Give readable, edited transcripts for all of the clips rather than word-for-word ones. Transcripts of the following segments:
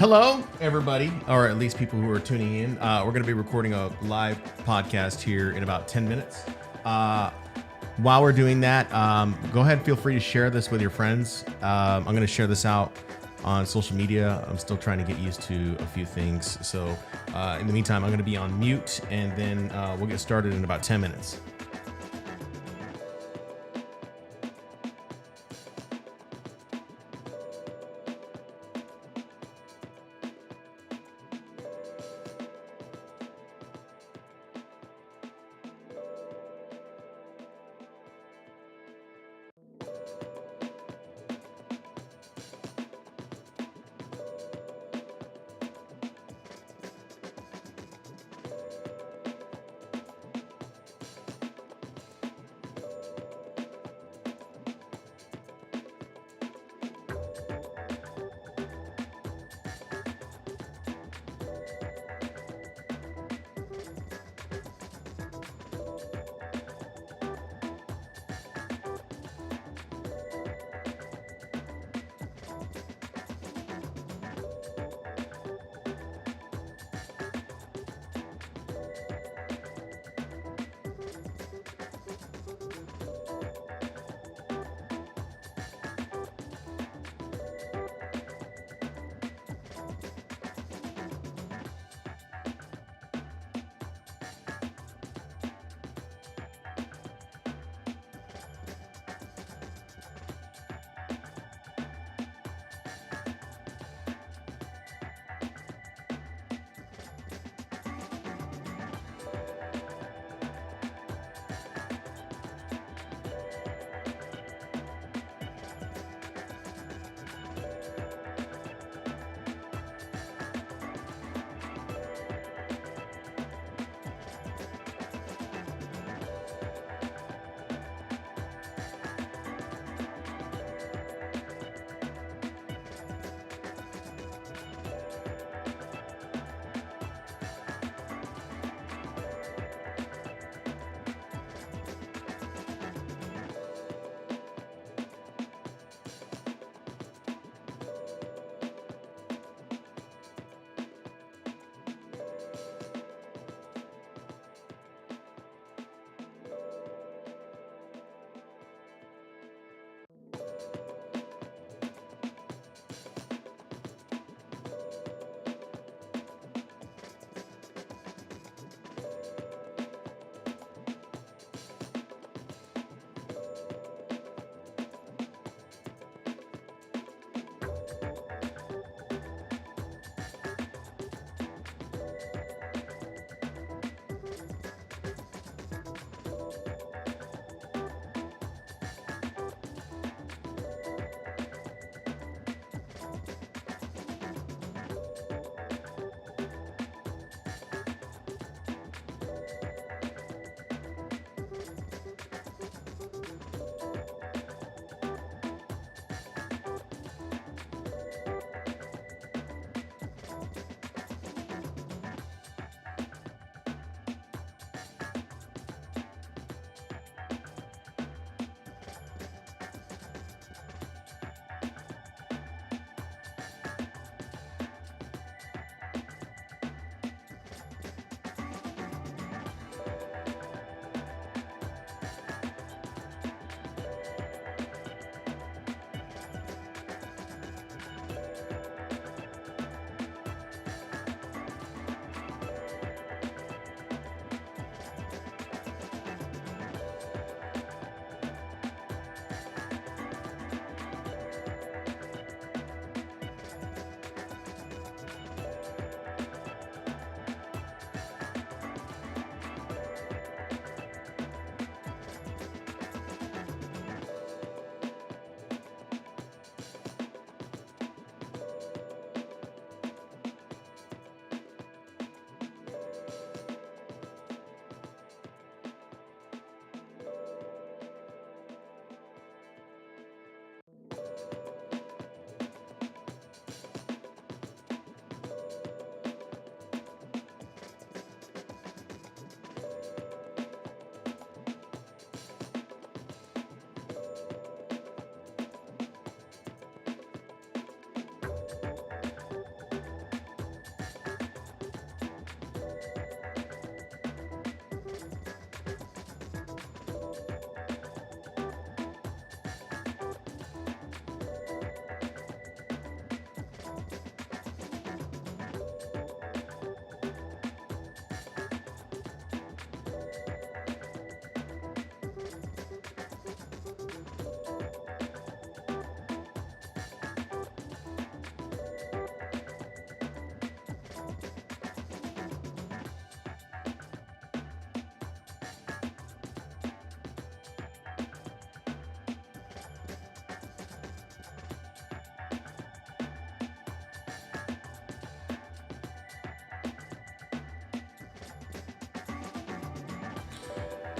Hello, everybody, or at least people who are tuning in. We're going to be recording a live podcast here in about 10 minutes. While we're doing that, go ahead and feel free to share this with your friends. I'm going to share this out on social media. I'm still trying to get used to a few things. So in the meantime, I'm going to be on mute, and then we'll get started in about 10 minutes.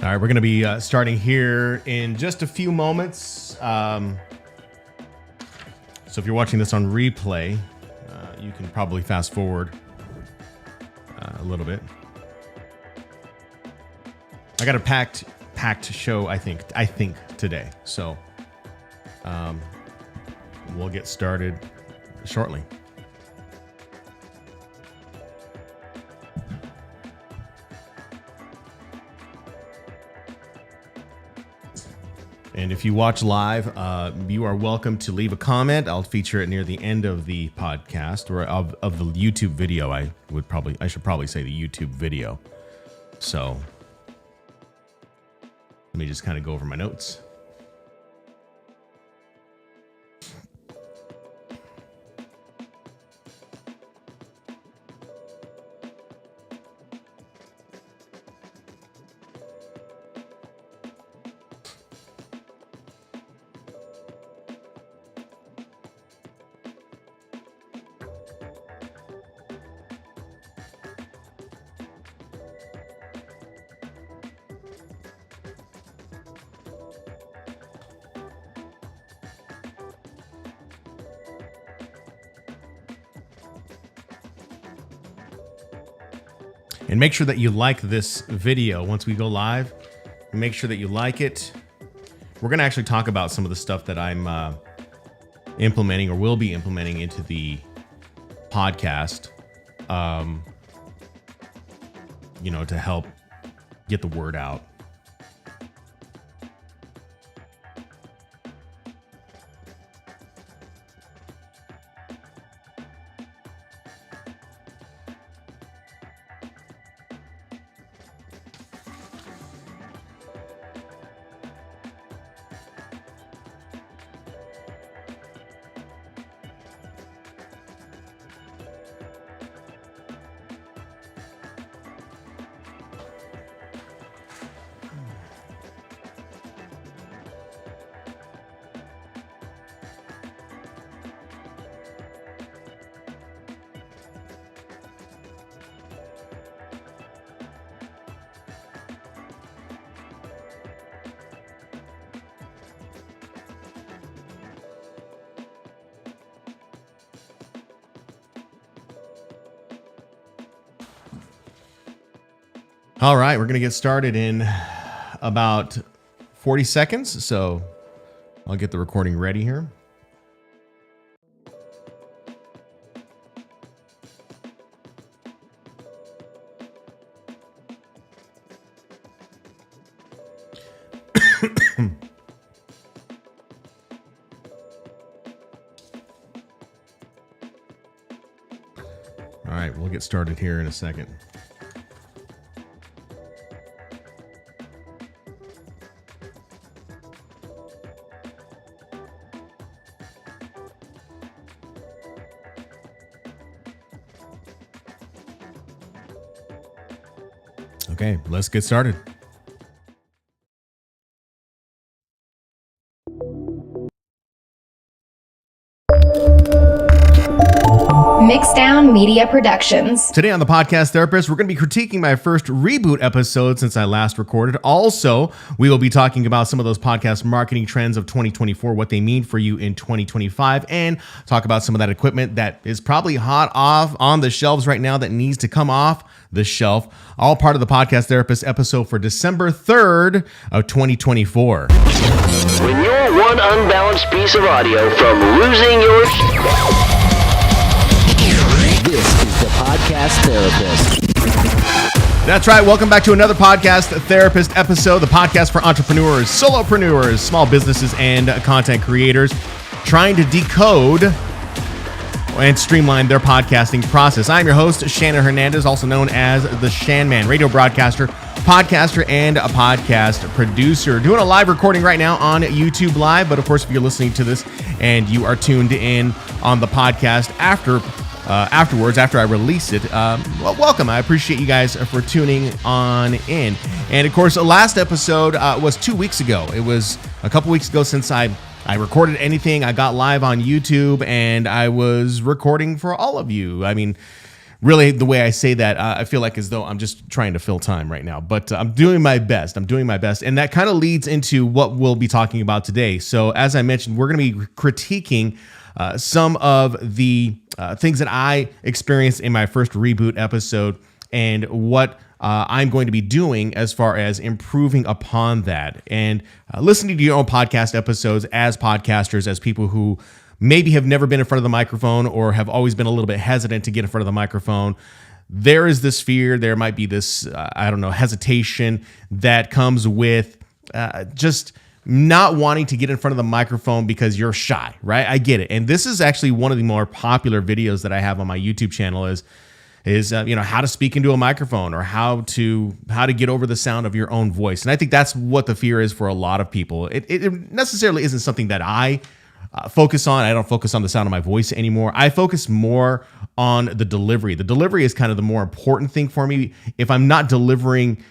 All right, we're going to be starting here in just a few moments. So if you're watching this on replay, you can probably fast forward a little bit. I got a packed show, I think today. So we'll get started shortly. And if you watch live, you are welcome to leave a comment. I'll feature it near the end of the podcast or of the YouTube video. I should probably say the YouTube video. So let me just kind of go over my notes. And make sure that you like this video once we go live. Make sure that you like it. We're going to actually talk about some of the stuff that I'm implementing or will be implementing into the podcast, to help get the word out. All right, we're going to get started in about 40 seconds. So I'll get the recording ready here. All right, we'll get started here in a second. Okay, let's get started. Mixdown Media Productions. Today on the Podcast Therapist, we're going to be critiquing my first reboot episode since I last recorded. Also, we will be talking about some of those podcast marketing trends of 2024, what they mean for you in 2025, and talk about some of that equipment that is probably hot off on the shelves right now that needs to come off the shelf. All part of the Podcast Therapist episode for December 3rd of 2024. When you're one unbalanced piece of audio from losing your... This is the Podcast Therapist. That's right. Welcome back to another Podcast Therapist episode, the podcast for entrepreneurs, solopreneurs, small businesses, and content creators trying to decode and streamline their podcasting process. I'm your host, Shannon Hernandez, also known as the Shan Man, radio broadcaster, podcaster, and a podcast producer. Doing a live recording right now on YouTube Live, but of course, if you're listening to this and you are tuned in on the podcast afterwards, after I release it, well, welcome. I appreciate you guys for tuning on in. And of course, the last episode was 2 weeks ago. It was a couple weeks ago since I recorded anything. I got live on YouTube and I was recording for all of you. I mean, really, the way I say that, I feel like as though I'm just trying to fill time right now, but I'm doing my best. And that kind of leads into what we'll be talking about today. So as I mentioned, we're going to be critiquing some of the things that I experienced in my first reboot episode and what I'm going to be doing as far as improving upon that. And listening to your own podcast episodes as podcasters, as people who maybe have never been in front of the microphone or have always been a little bit hesitant to get in front of the microphone, there is this fear, there might be this, hesitation that comes with just not wanting to get in front of the microphone because you're shy, right? I get it. And this is actually one of the more popular videos that I have on my YouTube channel is how to speak into a microphone or how to get over the sound of your own voice. And I think that's what the fear is for a lot of people. It necessarily isn't something that I focus on. I don't focus on the sound of my voice anymore. I focus more on the delivery. The delivery is kind of the more important thing for me. If I'm not delivering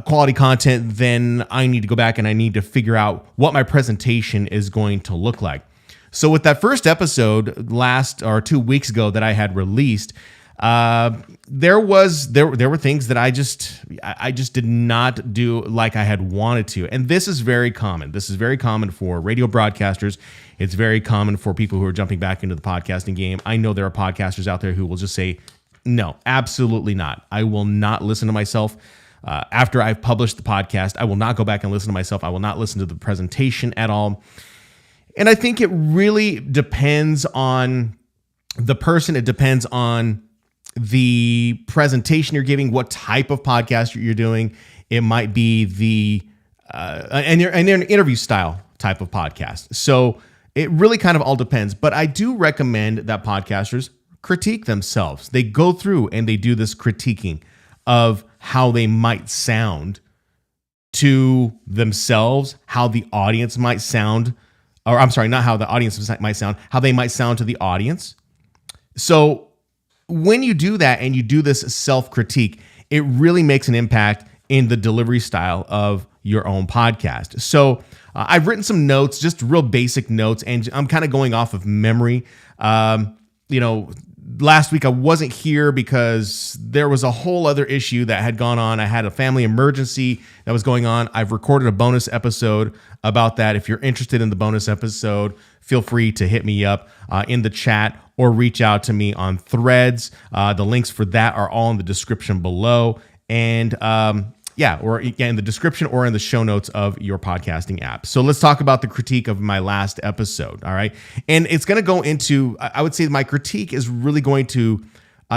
quality content, then I need to go back and I need to figure out what my presentation is going to look like. So with that first episode 2 weeks ago that I had released, there were things that I just did not do like I had wanted to. And this is very common. This is very common for radio broadcasters. It's very common for people who are jumping back into the podcasting game. I know there are podcasters out there who will just say, no, absolutely not. I will not listen to myself. After I've published the podcast, I will not go back and listen to myself. I will not listen to the presentation at all. And I think it really depends on the person. It depends on the presentation you're giving, what type of podcast you're doing. It might be an interview style type of podcast. So it really kind of all depends. But I do recommend that podcasters critique themselves. They go through and they do this critiquing of how they might sound to themselves, how the audience might sound, or I'm sorry, not how the audience might sound, how they might sound to the audience. So when you do that and you do this self-critique, it really makes an impact in the delivery style of your own podcast. So I've written some notes, just real basic notes, and I'm kind of going off of memory. Last week I wasn't here because there was a whole other issue that had gone on. I had a family emergency that was going on. I've recorded a bonus episode about that. If you're interested in the bonus episode, feel free to hit me up in the chat or reach out to me on Threads. The links for that are all in the description below. And or in the description or in the show notes of your podcasting app. So let's talk about the critique of my last episode, all right? And it's going to go into, I would say my critique is really going to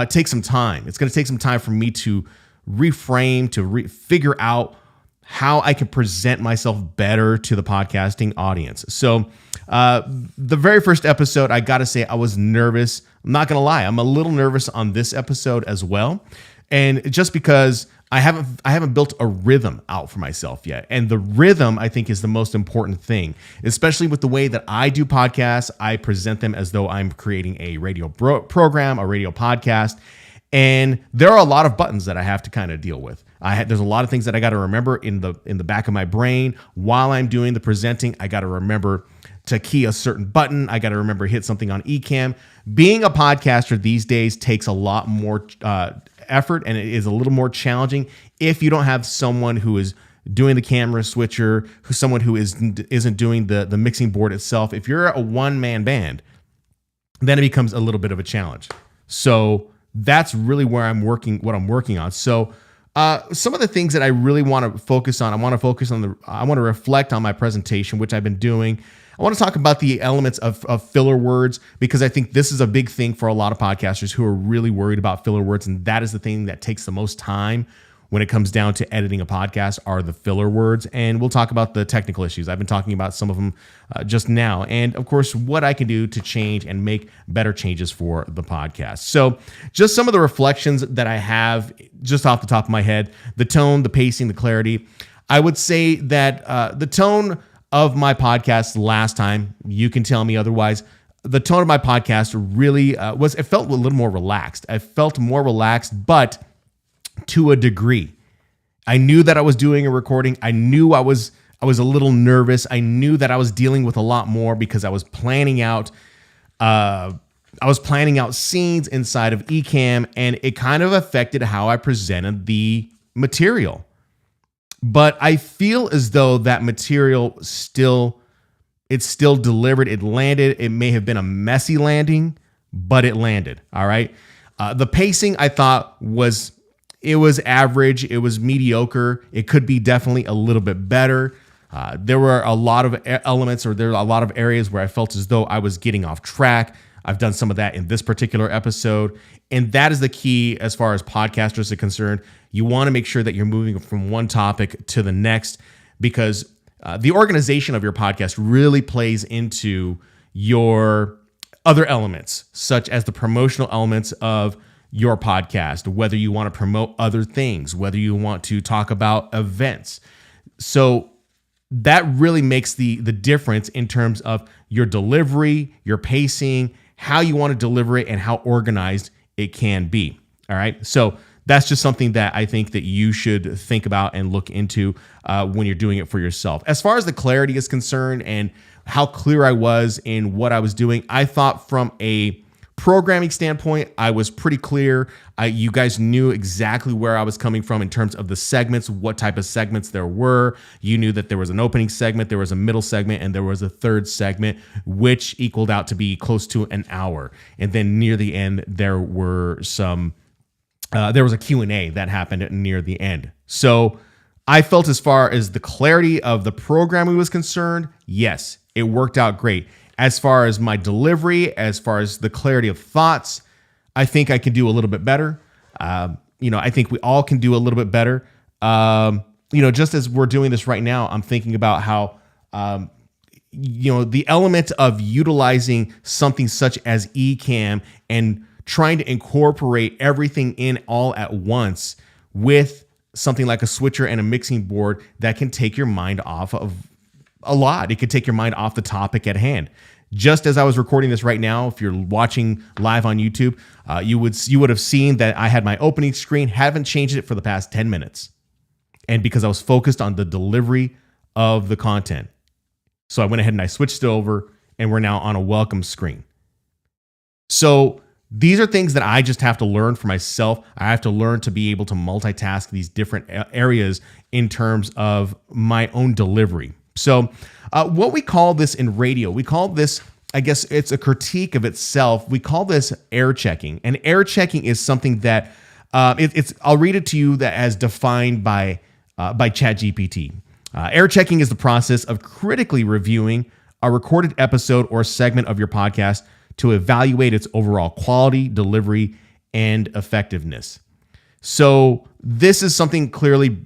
take some time. It's going to take some time for me to reframe, to figure out how I can present myself better to the podcasting audience. So the very first episode, I got to say I was nervous. I'm not going to lie. I'm a little nervous on this episode as well. And just because I haven't built a rhythm out for myself yet. And the rhythm, I think, is the most important thing, especially with the way that I do podcasts. I present them as though I'm creating a radio program, a radio podcast. And there are a lot of buttons that I have to kind of deal with. There's a lot of things that I got to remember in the back of my brain while I'm doing the presenting. I got to remember to key a certain button. I got to remember hit something on Ecamm. Being a podcaster these days takes a lot more effort, and it is a little more challenging if you don't have someone who is doing the camera switcher, someone who isn't doing the mixing board itself. If you're a one-man band, then it becomes a little bit of a challenge. So that's really where what I'm working on. So some of the things that I really want to focus on, I want to reflect on my presentation, which I've been doing. I want to talk about the elements of filler words, because I think this is a big thing for a lot of podcasters who are really worried about filler words. And that is the thing that takes the most time when it comes down to editing a podcast, are the filler words. And we'll talk about the technical issues. I've been talking about some of them just now. And of course, what I can do to change and make better changes for the podcast. So just some of the reflections that I have just off the top of my head: the tone, the pacing, the clarity. I would say that the tone of my podcast last time, you can tell me otherwise, the tone of my podcast really it felt a little more relaxed. I felt more relaxed, but to a degree. I knew that I was doing a recording. I knew I was a little nervous. I knew that I was dealing with a lot more because I was planning out I was planning out scenes inside of Ecamm, and it kind of affected how I presented the material. But I feel as though that material still delivered. It landed. It may have been a messy landing, but it landed. All right. The pacing I thought was average. It was mediocre. It could be definitely a little bit better. There were a lot of elements, or there were a lot of areas where I felt as though I was getting off track. I've done some of that in this particular episode. And that is the key as far as podcasters are concerned. You want to make sure that you're moving from one topic to the next, because the organization of your podcast really plays into your other elements, such as the promotional elements of your podcast, whether you want to promote other things, whether you want to talk about events. So that really makes the difference in terms of your delivery, your pacing, how you want to deliver it, and how organized it can be. All right. So that's just something that I think that you should think about and look into when you're doing it for yourself. As far as the clarity is concerned and how clear I was in what I was doing, I thought from a programming standpoint, I was pretty clear. You guys knew exactly where I was coming from in terms of the segments, what type of segments there were. You knew that there was an opening segment, there was a middle segment, and there was a third segment, which equaled out to be close to an hour. And then near the end, there was a Q&A that happened near the end. So I felt, as far as the clarity of the programming was concerned, yes, it worked out great. As far as my delivery, as far as the clarity of thoughts, I think I can do a little bit better. I think we all can do a little bit better. Just as we're doing this right now, I'm thinking about how, the element of utilizing something such as Ecamm and trying to incorporate everything in all at once with something like a switcher and a mixing board that can take your mind off of a lot. It could take your mind off the topic at hand. Just as I was recording this right now, if you're watching live on YouTube, you would have seen that I had my opening screen, haven't changed it for the past 10 minutes. And because I was focused on the delivery of the content. So I went ahead and I switched it over, and we're now on a welcome screen. So these are things that I just have to learn for myself. I have to learn to be able to multitask these different areas in terms of my own delivery. So what we call this in radio, we call this, I guess it's a critique of itself. We call this air checking. And air checking is something that I'll read it to you, that as defined by ChatGPT. Air checking is the process of critically reviewing a recorded episode or segment of your podcast to evaluate its overall quality, delivery, and effectiveness. So this is something clearly,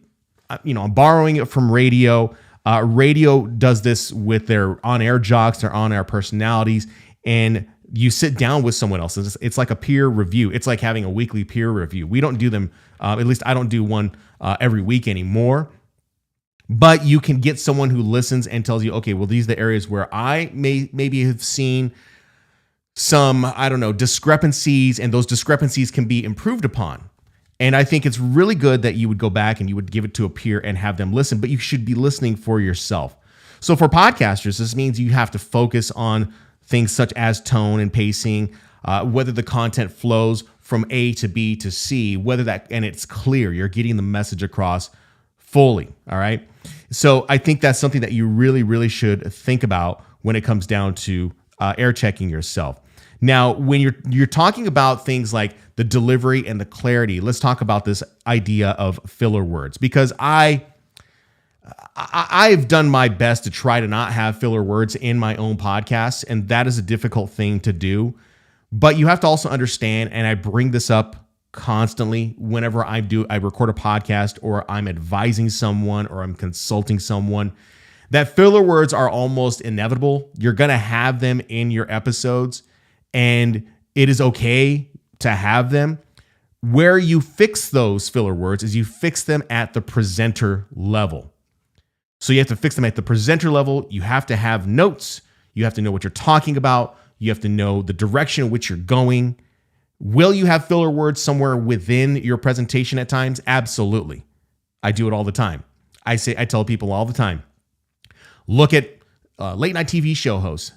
I'm borrowing it from radio. Radio does this with their on-air jocks, their on-air personalities, and you sit down with someone else. It's like a peer review. It's like having a weekly peer review. We don't do them, at least I don't do one every week anymore. But you can get someone who listens and tells you, okay, well, these are the areas where I maybe have seen some, discrepancies, and those discrepancies can be improved upon. And I think it's really good that you would go back and you would give it to a peer and have them listen, but you should be listening for yourself. So for podcasters, this means you have to focus on things such as tone and pacing, whether the content flows from A to B to C, and it's clear, you're getting the message across fully. All right. So I think that's something that you really, really should think about when it comes down to air checking yourself. Now, when you're talking about things like the delivery and the clarity, let's talk about this idea of filler words, because I've done my best to try to not have filler words in my own podcasts, and that is a difficult thing to do. But you have to also understand, and I bring this up constantly whenever I record a podcast, or I'm advising someone, or I'm consulting someone, that filler words are almost inevitable. You're going to have them in your episodes, and it is okay to have them. Where you fix those filler words is you fix them at the presenter level. So you have to fix them at the presenter level. You have to have notes. You have to know what you're talking about. You have to know the direction in which you're going. Will you have filler words somewhere within your presentation at times? Absolutely. I do it all the time. I tell people all the time, look at late night TV show hosts.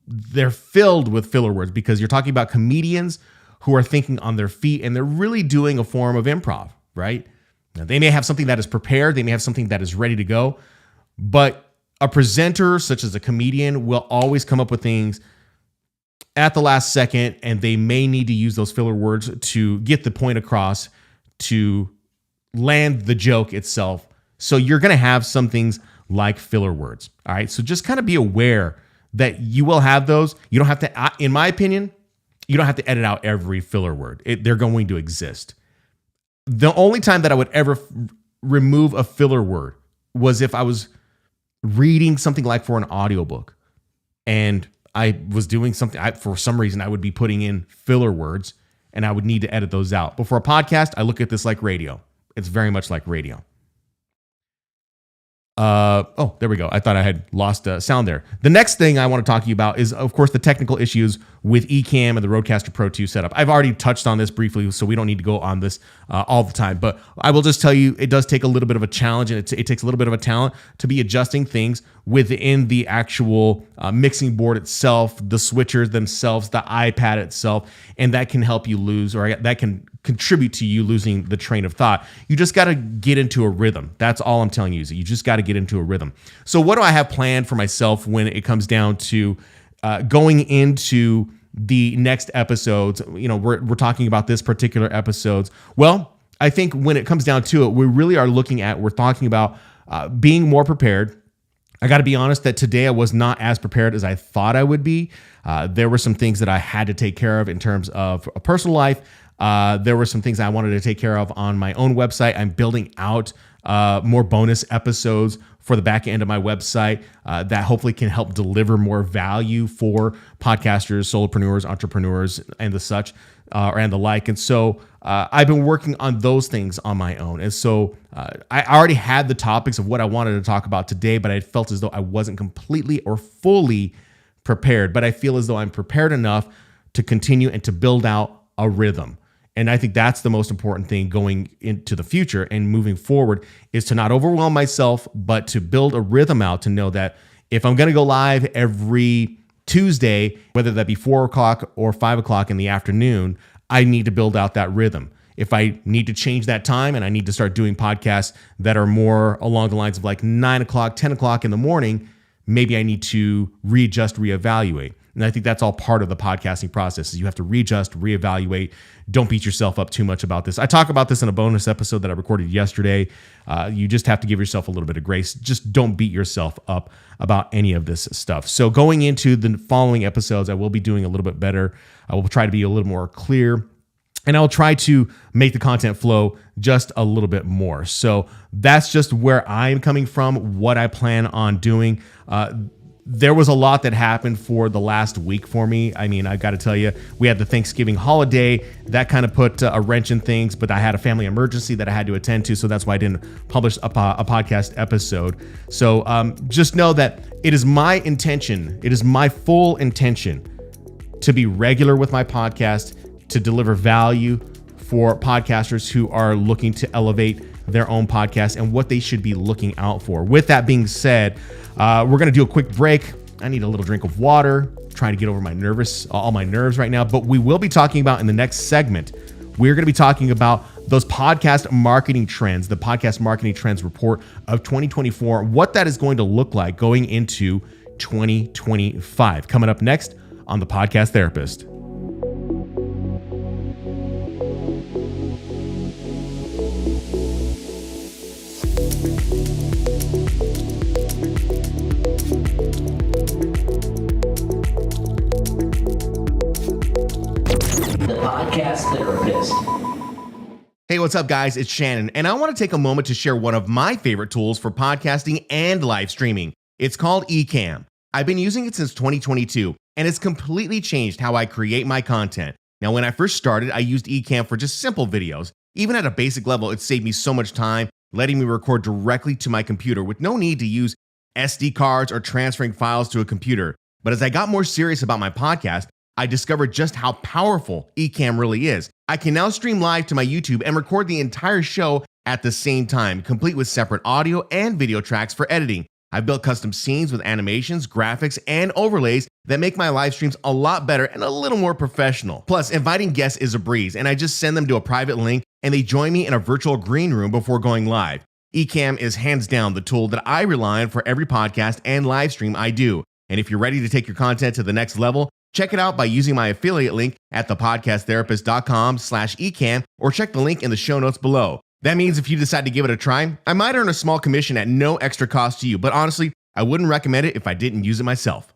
they're filled with filler words because you're talking about comedians who are thinking on their feet and they're really doing a form of improv, right? Now, they may have something that is prepared, they may have something that is ready to go, but a presenter such as a comedian will always come up with things at the last second, and they may need to use those filler words to get the point across, to land the joke itself. So you're going to have some things like filler words. All right. So just kind of be aware that you will have those. You don't have to, in my opinion, you don't have to edit out every filler word. They're going to exist. The only time that I would ever remove a filler word was if I was reading something like for an audiobook and I was doing something, for some reason, I would be putting in filler words and I would need to edit those out. But for a podcast, I look at this like radio. It's very much like radio. Oh, there we go. I thought I had lost sound there. The next thing I want to talk to you about is, of course, the technical issues with Ecamm and the Rodecaster Pro 2 setup. I've already touched on this briefly, so we don't need to go on this all the time. But I will just tell you, it does take a little bit of a challenge, and it takes a little bit of a talent to be adjusting things within the actual mixing board itself, the switchers themselves, the iPad itself, and that can help you lose, or that can contribute to you losing the train of thought. You just got to get into a rhythm. That's all I'm telling you. Is you just got to get into a rhythm. So what do I have planned for myself when it comes down to going into the next episodes? You know, we're talking about this particular episodes. Well, I think when it comes down to it, we're talking about being more prepared. I got to be honest that today I was not as prepared as I thought I would be. There were some things that I had to take care of in terms of a personal life. There were some things I wanted to take care of on my own website. I'm building out more bonus episodes for the back end of my website that hopefully can help deliver more value for podcasters, solopreneurs, entrepreneurs, and the such, and the like. And so I've been working on those things on my own. And so I already had the topics of what I wanted to talk about today, but I felt as though I wasn't completely or fully prepared. But I feel as though I'm prepared enough to continue and to build out a rhythm. And I think that's the most important thing going into the future and moving forward, is to not overwhelm myself, but to build a rhythm out, to know that if I'm going to go live every Tuesday, whether that be 4 o'clock or 5 o'clock in the afternoon, I need to build out that rhythm. If I need to change that time and I need to start doing podcasts that are more along the lines of like 9 o'clock, 10 o'clock in the morning, maybe I need to readjust, reevaluate. And I think that's all part of the podcasting process, is you have to readjust, reevaluate. Don't beat yourself up too much about this. I talk about this in a bonus episode that I recorded yesterday. You just have to give yourself a little bit of grace. Just don't beat yourself up about any of this stuff. So going into the following episodes, I will be doing a little bit better. I will try to be a little more clear, and I'll try to make the content flow just a little bit more. So that's just where I'm coming from, what I plan on doing. There was a lot that happened for the last week for me. I mean, I got to tell you, we had the Thanksgiving holiday. That kind of put a wrench in things, but I had a family emergency that I had to attend to, so that's why I didn't publish a podcast episode. So just know that it is my intention, it is my full intention to be regular with my podcast, to deliver value for podcasters who are looking to elevate their own podcast and what they should be looking out for. With that being said, we're going to do a quick break. I need a little drink of water, trying to get over all my nerves right now. But we will be talking about in the next segment, we're going to be talking about those podcast marketing trends, the podcast marketing trends report of 2024, what that is going to look like going into 2025. Coming up next on The Podcast Therapist. Podcast Therapist. Hey, what's up, guys? It's Shannon, and I want to take a moment to share one of my favorite tools for podcasting and live streaming. It's called Ecamm. I've been using it since 2022, and it's completely changed how I create my content. Now, when I first started, I used Ecamm for just simple videos. Even at a basic level, it saved me so much time, letting me record directly to my computer with no need to use SD cards or transferring files to a computer. But as I got more serious about my podcast, I discovered just how powerful Ecamm really is. I can now stream live to my YouTube and record the entire show at the same time, complete with separate audio and video tracks for editing. I've built custom scenes with animations, graphics, and overlays that make my live streams a lot better and a little more professional. Plus, inviting guests is a breeze, and I just send them to a private link and they join me in a virtual green room before going live. Ecamm is hands down the tool that I rely on for every podcast and live stream I do. And if you're ready to take your content to the next level, check it out by using my affiliate link at thepodcasttherapist.com/ecamm or check the link in the show notes below. That means if you decide to give it a try, I might earn a small commission at no extra cost to you, but honestly, I wouldn't recommend it if I didn't use it myself.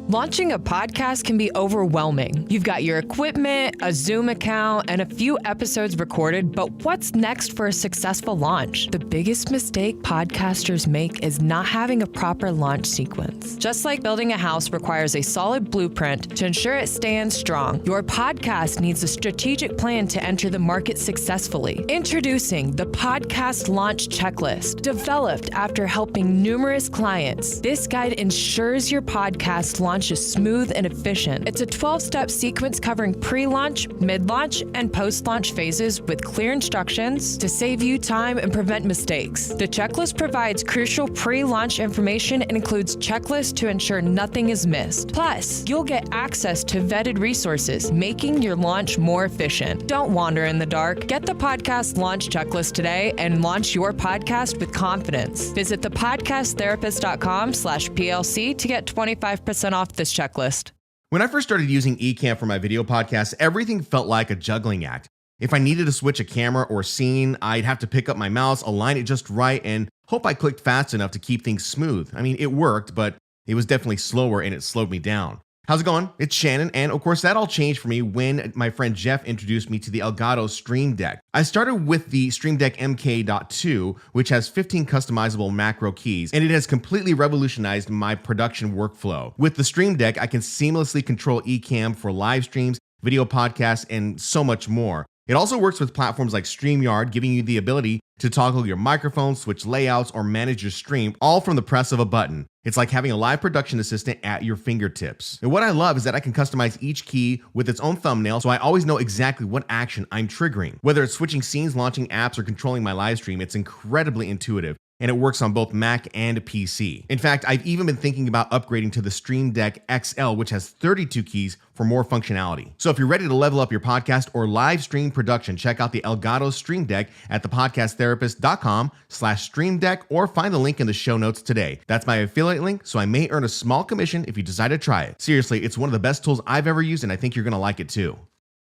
Launching a podcast can be overwhelming. You've got your equipment, a Zoom account, and a few episodes recorded, but what's next for a successful launch? The biggest mistake podcasters make is not having a proper launch sequence. Just like building a house requires a solid blueprint to ensure it stands strong, your podcast needs a strategic plan to enter the market successfully. Introducing the Podcast Launch Checklist, developed after helping numerous clients. This guide ensures your podcast launch is smooth and efficient. It's a 12-step sequence covering pre-launch, mid-launch, and post-launch phases with clear instructions to save you time and prevent mistakes. The checklist provides crucial pre-launch information and includes checklists to ensure nothing is missed. Plus, you'll get access to vetted resources, making your launch more efficient. Don't wander in the dark. Get the Podcast Launch Checklist today and launch your podcast with confidence. Visit thepodcasttherapist.com/PLC to get 25% off this checklist. When I first started using Ecamm for my video podcasts, everything felt like a juggling act. If I needed to switch a camera or scene, I'd have to pick up my mouse, align it just right, and hope I clicked fast enough to keep things smooth. I mean, it worked, but it was definitely slower and it slowed me down. How's it going? It's Shannon, and of course that all changed for me when my friend Jeff introduced me to the Elgato Stream Deck. I started with the Stream Deck MK.2, which has 15 customizable macro keys, and it has completely revolutionized my production workflow. With the Stream Deck, I can seamlessly control Ecamm for live streams, video podcasts, and so much more. It also works with platforms like StreamYard, giving you the ability to toggle your microphone, switch layouts, or manage your stream, all from the press of a button. It's like having a live production assistant at your fingertips. And what I love is that I can customize each key with its own thumbnail, so I always know exactly what action I'm triggering. Whether it's switching scenes, launching apps, or controlling my live stream, it's incredibly intuitive, and it works on both Mac and PC. In fact, I've even been thinking about upgrading to the Stream Deck XL, which has 32 keys for more functionality. So if you're ready to level up your podcast or live stream production, check out the Elgato Stream Deck at thepodcasttherapist.com/Stream Deck or find the link in the show notes today. That's my affiliate link, so I may earn a small commission if you decide to try it. Seriously, it's one of the best tools I've ever used, and I think you're gonna like it too.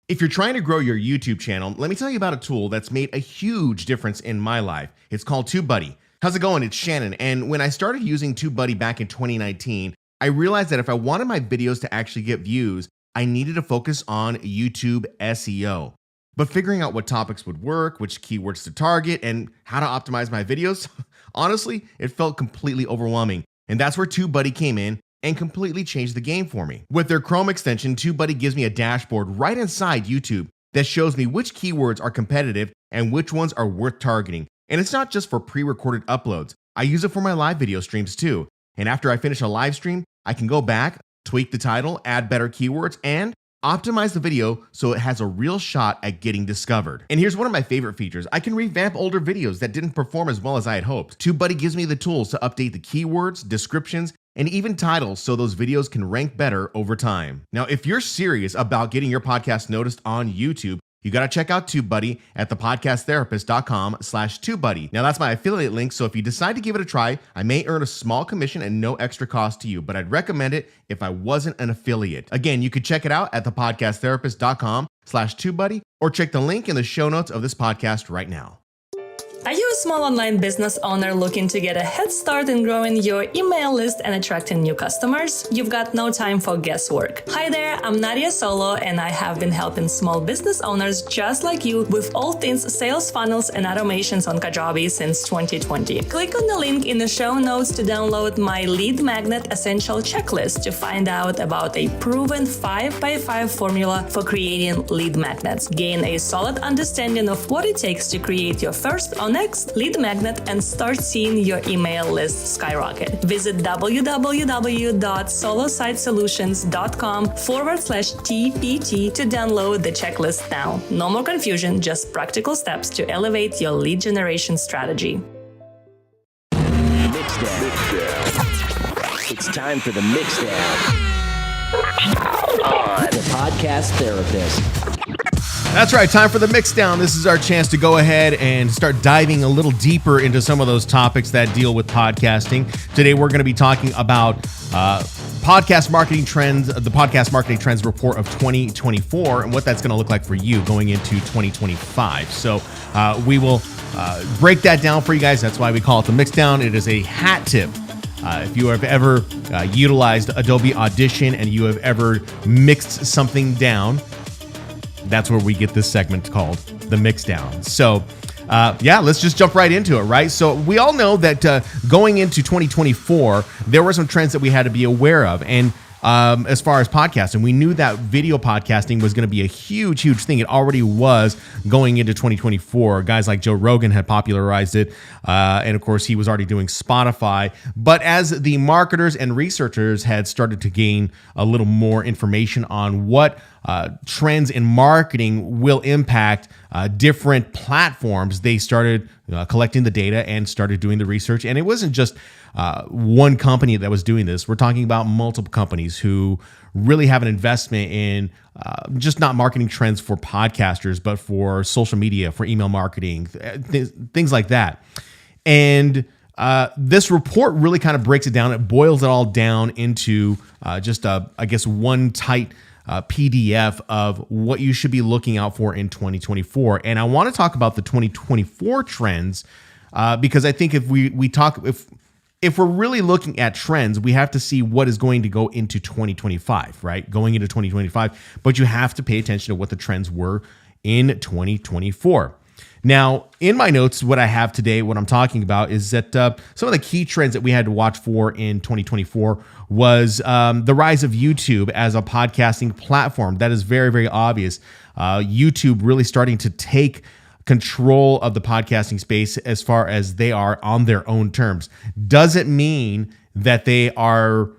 If you're trying to grow your YouTube channel, let me tell you about a tool that's made a huge difference in my life. It's called TubeBuddy. How's it going? It's Shannon. And when I started using TubeBuddy back in 2019, I realized that if I wanted my videos to actually get views, I needed to focus on YouTube SEO. But figuring out what topics would work, which keywords to target, and how to optimize my videos, honestly, it felt completely overwhelming. And that's where TubeBuddy came in and completely changed the game for me. With their Chrome extension, TubeBuddy gives me a dashboard right inside YouTube that shows me which keywords are competitive and which ones are worth targeting. And it's not just for pre-recorded uploads. I use it for my live video streams too. And after I finish a live stream, I can go back, tweak the title, add better keywords, and optimize the video so it has a real shot at getting discovered. And here's one of my favorite features. I can revamp older videos that didn't perform as well as I had hoped. TubeBuddy gives me the tools to update the keywords, descriptions, and even titles so those videos can rank better over time. Now, if you're serious about getting your podcast noticed on YouTube, you got to check out TubeBuddy at thepodcasttherapist.com/TubeBuddy. Now that's my affiliate link, so if you decide to give it a try, I may earn a small commission and no extra cost to you, but I'd recommend it if I wasn't an affiliate. Again, you could check it out at thepodcasttherapist.com/TubeBuddy or check the link in the show notes of this podcast right now. Are you a small online business owner looking to get a head start in growing your email list and attracting new customers? You've got no time for guesswork. Hi there, I'm Nadia Solo, and I have been helping small business owners just like you with all things sales funnels and automations on Kajabi since 2020. Click on the link in the show notes to download my Lead Magnet Essential Checklist to find out about a proven 5x5 formula for creating lead magnets. Gain a solid understanding of what it takes to create your first or next lead magnet and start seeing your email list skyrocket. Visit www.solositesolutions.com/TPT to download the checklist now. No more confusion, just practical steps to elevate your lead generation strategy. Mixdown. It's time for the Mixdown on the Podcast Therapist. That's right, time for the Mixdown. This is our chance to go ahead and start diving a little deeper into some of those topics that deal with podcasting. Today, we're going to be talking about podcast marketing trends, the Podcast Marketing Trends Report of 2024, and what that's going to look like for you going into 2025. So we will break that down for you guys. That's why we call it the Mixdown. It is a hat tip. If you have ever utilized Adobe Audition and you have ever mixed something down, that's where we get this segment called the Mixdown. So, let's just jump right into it, right? So we all know that going into 2024, there were some trends that we had to be aware of. And as far as podcasting, we knew that video podcasting was going to be a huge, huge thing. It already was going into 2024. Guys like Joe Rogan had popularized it. And of course, he was already doing Spotify. But as the marketers and researchers had started to gain a little more information on what trends in marketing will impact different platforms, they started collecting the data and started doing the research. And it wasn't just one company that was doing this. We're talking about multiple companies who really have an investment in just not marketing trends for podcasters, but for social media, for email marketing, things like that. And this report really kind of breaks it down. It boils it all down into one tight PDF of what you should be looking out for in 2024. And I want to talk about the 2024 trends because I think if we're really looking at trends, we have to see what is going to go into 2025, right? Going into 2025, but you have to pay attention to what the trends were in 2024. Now, in my notes, what I have today, what I'm talking about is that some of the key trends that we had to watch for in 2024 was the rise of YouTube as a podcasting platform. That is very, very obvious. YouTube really starting to take control of the podcasting space as far as they are on their own terms. Does it mean that they are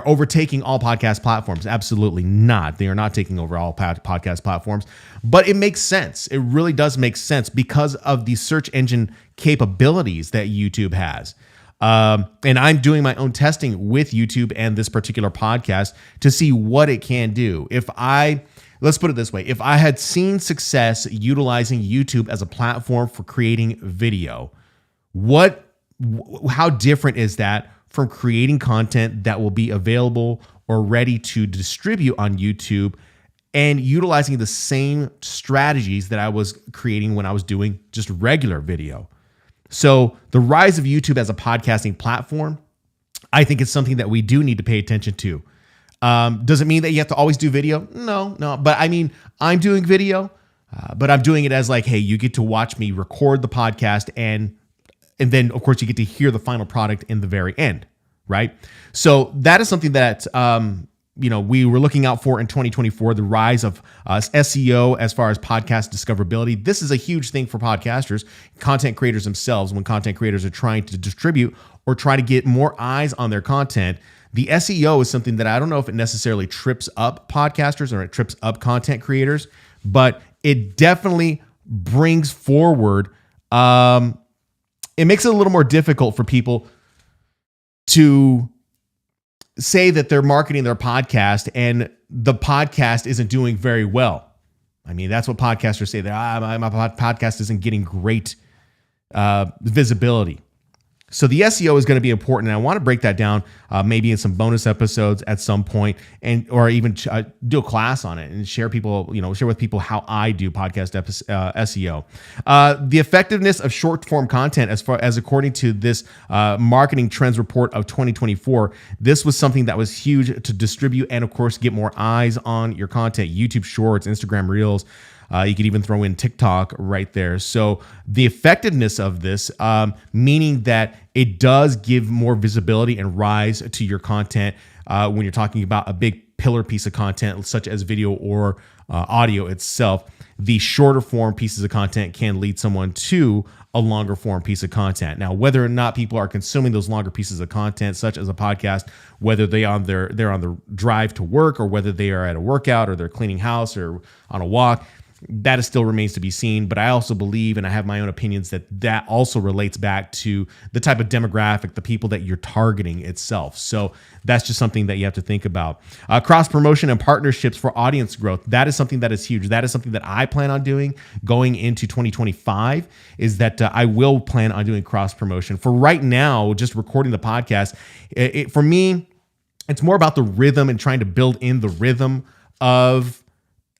overtaking all podcast platforms? Absolutely not. They are not taking over all podcast platforms, but it makes sense. It really does make sense because of the search engine capabilities that YouTube has. And I'm doing my own testing with YouTube and this particular podcast to see what it can do. Let's put it this way. If I had seen success utilizing YouTube as a platform for creating video, how different is that from creating content that will be available or ready to distribute on YouTube and utilizing the same strategies that I was creating when I was doing just regular video? So the rise of YouTube as a podcasting platform, I think it's something that we do need to pay attention to. Does it mean that you have to always do video? No. But I mean, I'm doing video, but I'm doing it as like, hey, you get to watch me record the podcast and then of course you get to hear the final product in the very end, right? So that is something that, we were looking out for in 2024, the rise of SEO as far as podcast discoverability. This is a huge thing for podcasters, content creators themselves. When content creators are trying to distribute or try to get more eyes on their content, the SEO is something that I don't know if it necessarily trips up podcasters or it trips up content creators, but it definitely brings forward, it makes it a little more difficult for people to say that they're marketing their podcast and the podcast isn't doing very well. I mean, that's what podcasters say. My podcast isn't getting great visibility. So the SEO is going to be important, and I want to break that down maybe in some bonus episodes at some point, or even do a class on it and share with people how I do podcast SEO. The effectiveness of short form content, as according to this marketing trends report of 2024, this was something that was huge to distribute and of course get more eyes on your content. YouTube Shorts, Instagram Reels. You could even throw in TikTok right there. So the effectiveness of this, meaning that it does give more visibility and rise to your content when you're talking about a big pillar piece of content, such as video or audio itself. The shorter form pieces of content can lead someone to a longer form piece of content. Now, whether or not people are consuming those longer pieces of content, such as a podcast, whether they're on the drive to work or whether they are at a workout or they're cleaning house or on a walk, that is still remains to be seen. But I also believe, and I have my own opinions, that also relates back to the type of demographic, the people that you're targeting itself. So that's just something that you have to think about. Cross promotion and partnerships for audience growth. That is something that is huge. That is something that I plan on doing going into 2025, is that I will plan on doing cross promotion. For right now, just recording the podcast, for me, it's more about the rhythm and trying to build in the rhythm of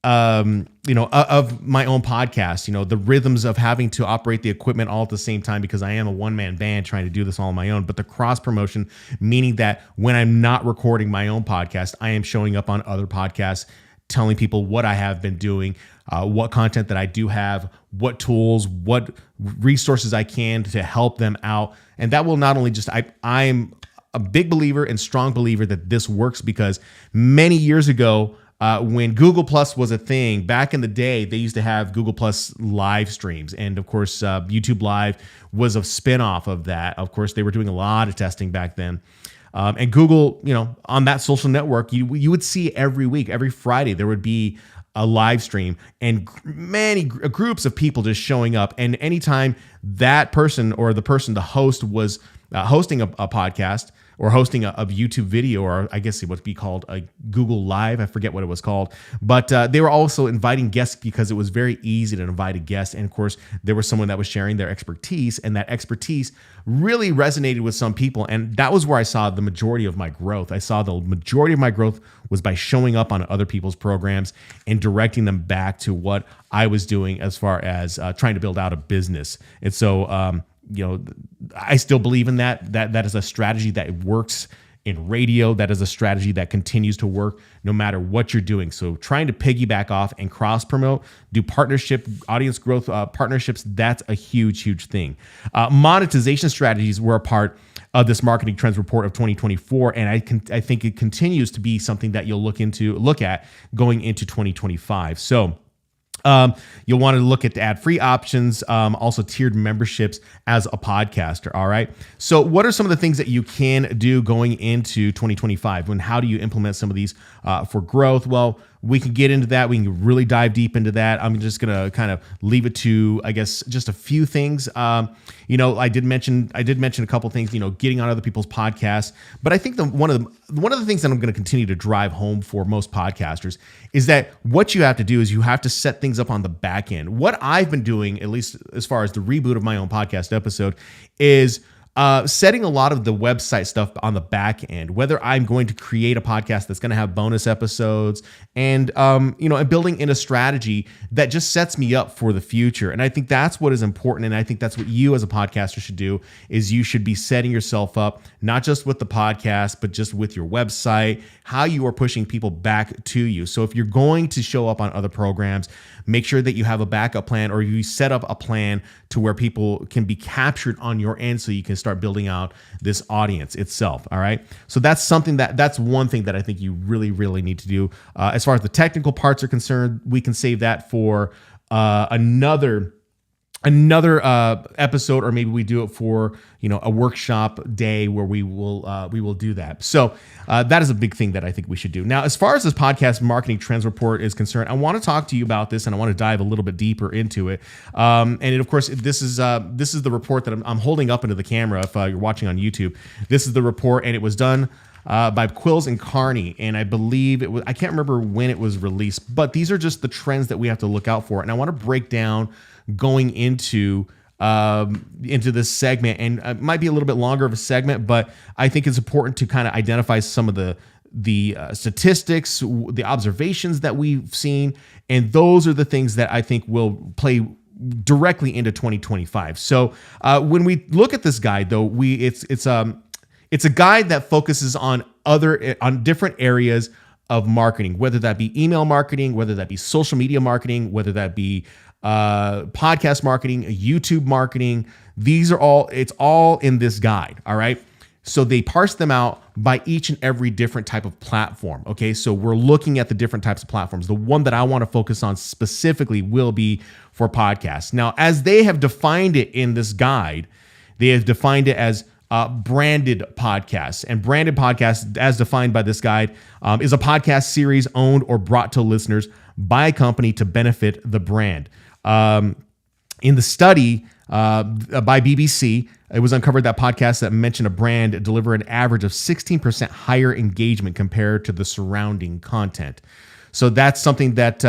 of my own podcast, the rhythms of having to operate the equipment all at the same time, because I am a one-man band trying to do this all on my own. But the cross promotion, meaning that when I'm not recording my own podcast, I am showing up on other podcasts, telling people what I have been doing, what content that I do have, what tools, what resources I can to help them out. And that will not only just, I'm a big believer and strong believer that this works, because many years ago, when Google Plus was a thing, back in the day, they used to have Google Plus live streams. And of course, YouTube Live was a spinoff of that. Of course, they were doing a lot of testing back then. And Google, on that social network, you would see every week, every Friday, there would be a live stream and many groups of people just showing up. And anytime that person or the host was hosting a podcast or hosting a YouTube video, or I guess it would be called a Google Live. I forget what it was called. But they were also inviting guests, because it was very easy to invite a guest. And of course, there was someone that was sharing their expertise, and that expertise really resonated with some people. And that was where I saw the majority of my growth. I saw the majority of my growth was by showing up on other people's programs and directing them back to what I was doing as far as trying to build out a business. And so, I still believe in that. That is a strategy that works in radio. That is a strategy that continues to work no matter what you're doing. So trying to piggyback off and cross promote, do partnership, audience growth partnerships, that's a huge, huge thing. Monetization strategies were a part of this marketing trends report of 2024. And I think it continues to be something that you'll look at going into 2025. So you'll want to look at the ad-free options, also tiered memberships as a podcaster. All right. So what are some of the things that you can do going into 2025? And how do you implement some of these for growth? Well, we can get into that. We can really dive deep into that. I'm just going to kind of leave it to, I guess, just a few things. I did mention a couple things, getting on other people's podcasts. But I think one of the things that I'm going to continue to drive home for most podcasters is that what you have to do is you have to set things up on the back end. What I've been doing, at least as far as the reboot of my own podcast episode, is setting a lot of the website stuff on the back end, whether I'm going to create a podcast that's going to have bonus episodes and building in a strategy that just sets me up for the future. And I think that's what is important. And I think that's what you as a podcaster should do, is you should be setting yourself up, not just with the podcast, but just with your website, how you are pushing people back to you. So if you're going to show up on other programs, make sure that you have a backup plan, or you set up a plan to where people can be captured on your end, so you can start building out this audience itself. All right. So that's one thing that I think you really, really need to do. As far as the technical parts are concerned, we can save that for another episode, or maybe we do it for a workshop day where we will do that. So that is a big thing that I think we should do. Now, as far as this podcast marketing trends report is concerned, I want to talk to you about this, and I want to dive a little bit deeper into it. And of course, this is the report that I'm holding up into the camera. If you're watching on YouTube, this is the report, and it was done by Quills and Carney, and I believe it was, I can't remember when it was released, but these are just the trends that we have to look out for. And I want to break down going into this segment, and it might be a little bit longer of a segment, but I think it's important to kind of identify some of the statistics, the observations that we've seen, and those are the things that I think will play directly into 2025. So when we look at this guide, though, it's a guide that focuses on different areas of marketing, whether that be email marketing, whether that be social media marketing, whether that be podcast marketing, YouTube marketing. It's all in this guide. All right. So they parse them out by each and every different type of platform. Okay. So we're looking at the different types of platforms. The one that I want to focus on specifically will be for podcasts. Now, as they have defined it in this guide, they have defined it as branded podcasts. And branded podcasts, as defined by this guide, is a podcast series owned or brought to listeners by a company to benefit the brand. In the study by BBC, it was uncovered that podcasts that mention a brand deliver an average of 16% higher engagement compared to the surrounding content. So that's something that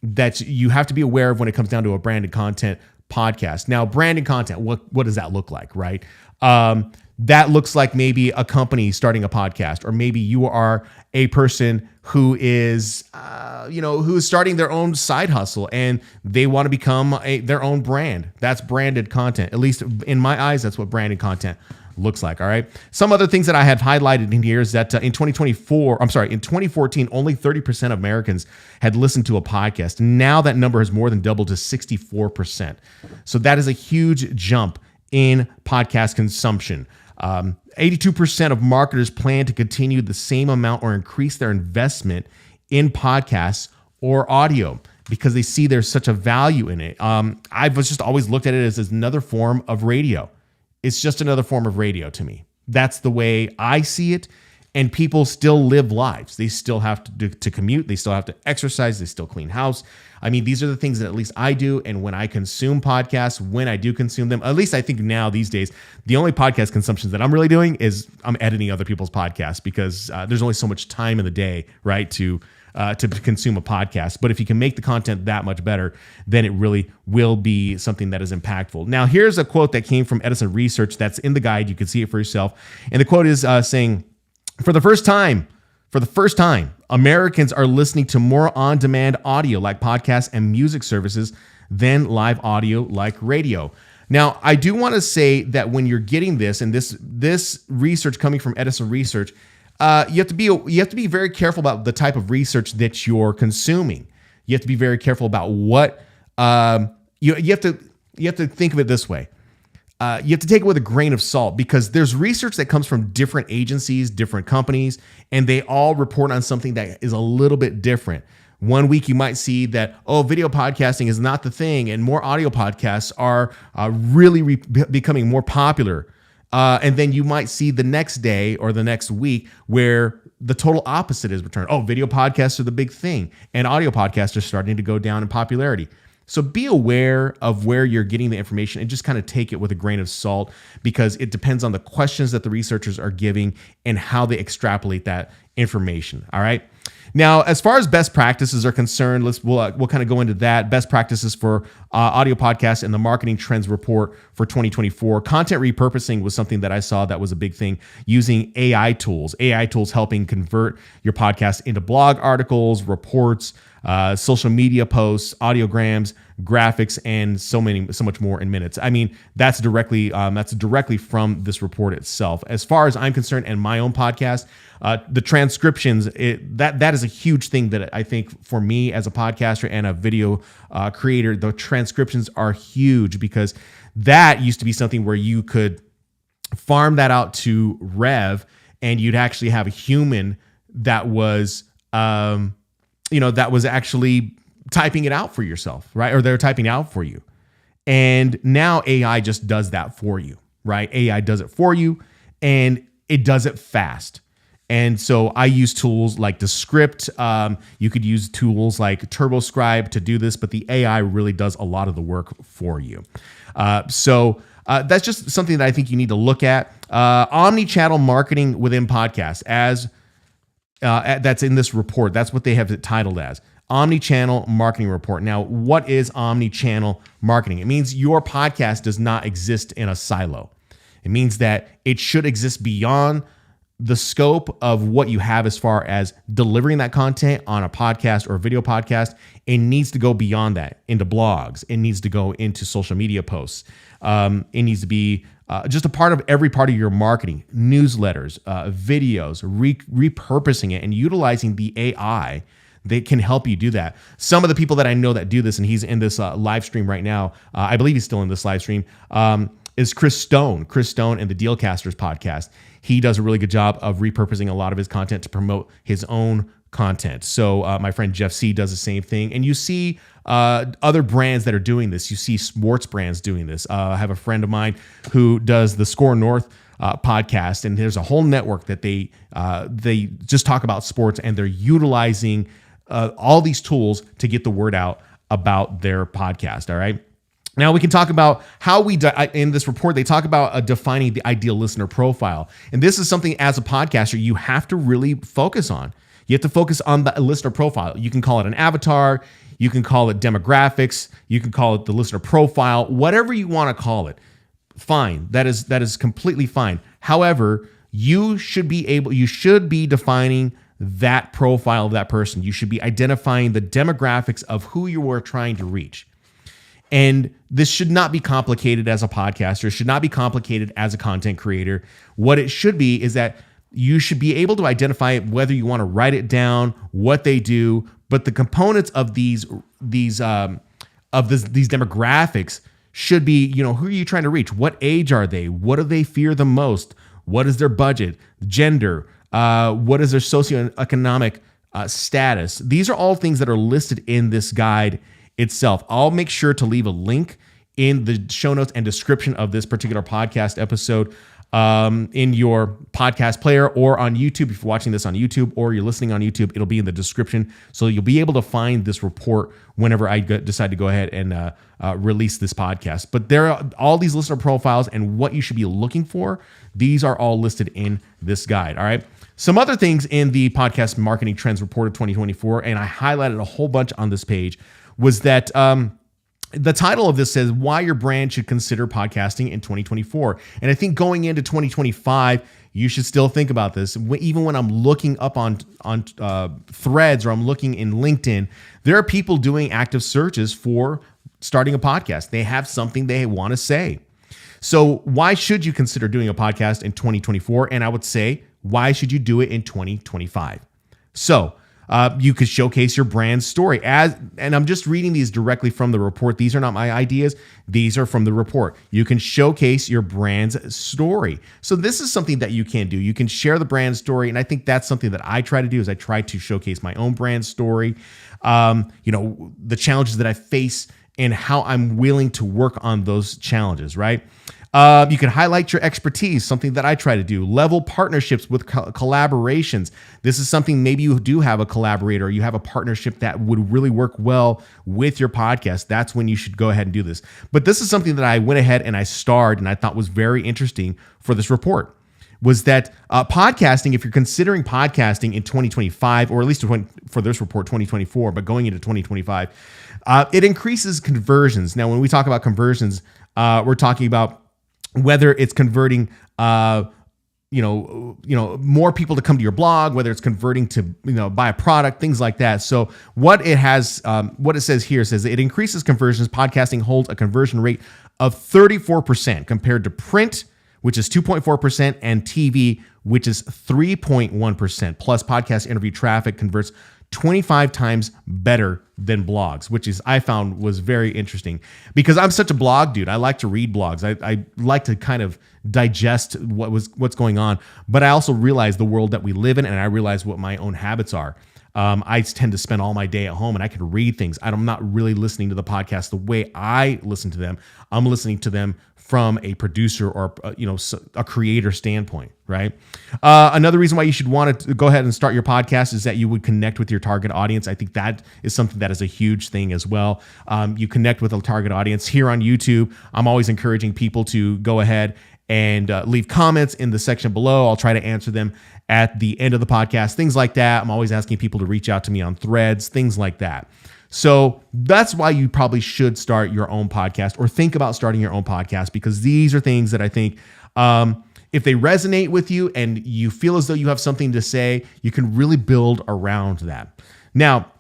that you have to be aware of when it comes down to a branded content podcast. Now, branded content, what does that look like, right? That looks like maybe a company starting a podcast, or maybe you are a person who is, who is starting their own side hustle and they want to become their own brand. That's branded content. At least in my eyes, that's what branded content looks like. All right. Some other things that I have highlighted in here is that in 2014, only 30% of Americans had listened to a podcast. Now that number has more than doubled to 64%. So that is a huge jump in podcast consumption. 82% of marketers plan to continue the same amount or increase their investment in podcasts or audio because they see there's such a value in it. I've just always looked at it as another form of radio. It's just another form of radio to me. That's the way I see it. And people still live lives. They still have to commute. They still have to exercise. They still clean house. I mean, these are the things that at least I do. And when I consume podcasts, when I do consume them, at least I think now these days, the only podcast consumptions that I'm really doing is I'm editing other people's podcasts because there's only so much time in the day, right, to consume a podcast. But if you can make the content that much better, then it really will be something that is impactful. Now, here's a quote that came from Edison Research that's in the guide. You can see it for yourself. And the quote is saying, For the first time, Americans are listening to more on-demand audio like podcasts and music services than live audio like radio. Now, I do want to say that when you're getting this, and this research coming from Edison Research, you have to be very careful about the type of research that you're consuming. You have to be very careful about what you have to think of it this way. You have to take it with a grain of salt because there's research that comes from different agencies, different companies, and they all report on something that is a little bit different. One week you might see that, video podcasting is not the thing and more audio podcasts are really becoming more popular. And then you might see the next day or the next week where the total opposite is returned. Video podcasts are the big thing and audio podcasts are starting to go down in popularity. So be aware of where you're getting the information and just kind of take it with a grain of salt because it depends on the questions that the researchers are giving and how they extrapolate that information. All right. Now, as far as best practices are concerned, we'll kind of go into that. Best practices for audio podcasts and the marketing trends report for 2024. Content repurposing was something that I saw that was a big thing using AI tools helping convert your podcast into blog articles, reports, social media posts, audiograms, graphics, and so much more in minutes. I mean, that's directly from this report itself. As far as I'm concerned, and my own podcast, the transcriptions, that is a huge thing that I think for me as a podcaster and a video creator, the transcriptions are huge because that used to be something where you could farm that out to Rev, and you'd actually have a human that was that was actually typing it out for yourself, right? Or they're typing it out for you. And now AI just does that for you, right? AI does it for you and it does it fast. And so I use tools like Descript. You could use tools like TurboScribe to do this, but the AI really does a lot of the work for you. So that's just something that I think you need to look at. Omnichannel marketing within podcasts, that's in this report. That's what they have it titled as. Omnichannel marketing report. Now, what is omnichannel marketing? It means your podcast does not exist in a silo. It means that it should exist beyond the scope of what you have as far as delivering that content on a podcast or a video podcast. It needs to go beyond that into blogs. It needs to go into social media posts. It needs to be just a part of every part of your marketing, newsletters, videos, repurposing it and utilizing the AI. They can help you do that. Some of the people that I know that do this, and he's in this live stream right now, I believe he's still in this live stream, is Chris Stone and the Dealcasters podcast. He does a really good job of repurposing a lot of his content to promote his own content. So my friend Jeff C does the same thing. And you see other brands that are doing this. You see sports brands doing this. I have a friend of mine who does the Score North podcast, and there's a whole network that they just talk about sports, and they're utilizing all these tools to get the word out about their podcast. All right. Now we can talk about how in this report, they talk about defining the ideal listener profile. And this is something as a podcaster, you have to really focus on. You have to focus on the listener profile. You can call it an avatar. You can call it demographics. You can call it the listener profile, whatever you want to call it. Fine. That is completely fine. However, you should be defining that profile of that person. You should be identifying the demographics of who you are trying to reach. And this should not be complicated as a podcaster. It should not be complicated as a content creator. What it should be is that you should be able to identify whether you want to write it down, what they do, but the components of these demographics should be, who are you trying to reach? What age are they? What do they fear the most? What is their budget, gender? What is their socioeconomic status? These are all things that are listed in this guide itself. I'll make sure to leave a link in the show notes and description of this particular podcast episode in your podcast player or on YouTube. If you're watching this on YouTube or you're listening on YouTube, it'll be in the description. So you'll be able to find this report whenever I decide to go ahead and release this podcast. But there are all these listener profiles and what you should be looking for. These are all listed in this guide. All right. Some other things in the podcast marketing trends report of 2024, and I highlighted a whole bunch on this page, was that the title of this says why your brand should consider podcasting in 2024. And I think going into 2025, you should still think about this. Even when I'm looking up on Threads or I'm looking in LinkedIn, there are people doing active searches for starting a podcast. They have something they want to say. So why should you consider doing a podcast in 2024? And I would say, why should you do it in 2025? So you could showcase your brand story and I'm just reading these directly from the report. These are not my ideas. These are from the report. You can showcase your brand's story. So this is something that you can do. You can share the brand story. And I think that's something that I try to do is I try to showcase my own brand story. The challenges that I face and how I'm willing to work on those challenges, right? You can highlight your expertise, something that I try to do. Level partnerships with collaborations. This is something maybe you do have a collaborator, or you have a partnership that would really work well with your podcast. That's when you should go ahead and do this. But this is something that I went ahead and I starred and I thought was very interesting for this report. Was that podcasting, if you're considering podcasting in 2025, or at least for this report, 2024, but going into 2025, it increases conversions. Now, when we talk about conversions, we're talking about whether it's converting, more people to come to your blog, whether it's converting to, buy a product, things like that. So what it says here says it increases conversions. Podcasting holds a conversion rate of 34% compared to print, which is 2.4%, and TV, which is 3.1%. Plus, podcast interview traffic converts 25 times better than blogs, which I found was very interesting because I'm such a blog dude. I like to read blogs. I like to kind of digest what's going on, but I also realize the world that we live in, and I realize what my own habits are. I tend to spend all my day at home and I can read things. I'm not really listening to the podcast the way I listen to them. I'm listening to them from a producer or a creator standpoint, right? Another reason why you should want to go ahead and start your podcast is that you would connect with your target audience. I think that is something that is a huge thing as well. You connect with a target audience. Here on YouTube, I'm always encouraging people to go ahead and leave comments in the section below. I'll try to answer them at the end of the podcast, things like that. I'm always asking people to reach out to me on Threads, things like that. So that's why you probably should start your own podcast or think about starting your own podcast, because these are things that I think if they resonate with you and you feel as though you have something to say, you can really build around that. Now,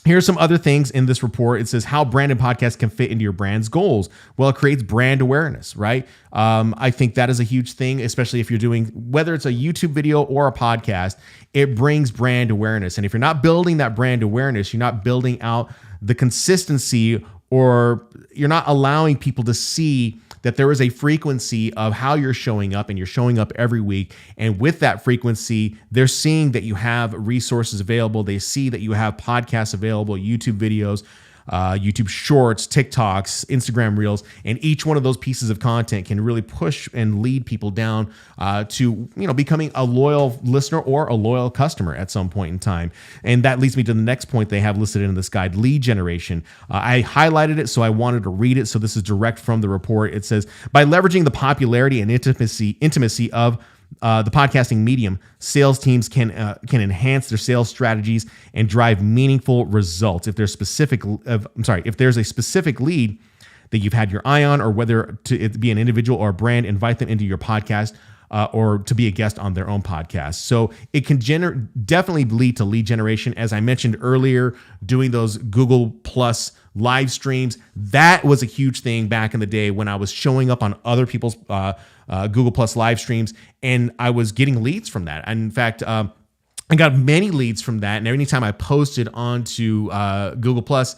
here's some other things in this report. It says how branded podcasts can fit into your brand's goals. Well, it creates brand awareness, right? I think that is a huge thing, especially if you're doing, whether it's a YouTube video or a podcast, it brings brand awareness. And if you're not building that brand awareness, you're not building out the consistency, or you're not allowing people to see that there is a frequency of how you're showing up, and you're showing up every week. And with that frequency, they're seeing that you have resources available. They see that you have podcasts available, YouTube videos, YouTube Shorts, TikToks, Instagram Reels, and each one of those pieces of content can really push and lead people down to becoming a loyal listener or a loyal customer at some point in time. And that leads me to the next point they have listed in this guide: lead generation. I highlighted it, so I wanted to read it. So this is direct from the report. It says, by leveraging the popularity and intimacy of the podcasting medium, sales teams can enhance their sales strategies and drive meaningful results. If there's a specific lead that you've had your eye on, or whether it be an individual or a brand, invite them into your podcast or to be a guest on their own podcast. So it can definitely lead to lead generation. As I mentioned earlier, doing those Google Plus live streams, that was a huge thing back in the day when I was showing up on other people's Google Plus live streams, and I was getting leads from that. And in fact, I got many leads from that. And every time I posted onto Google Plus,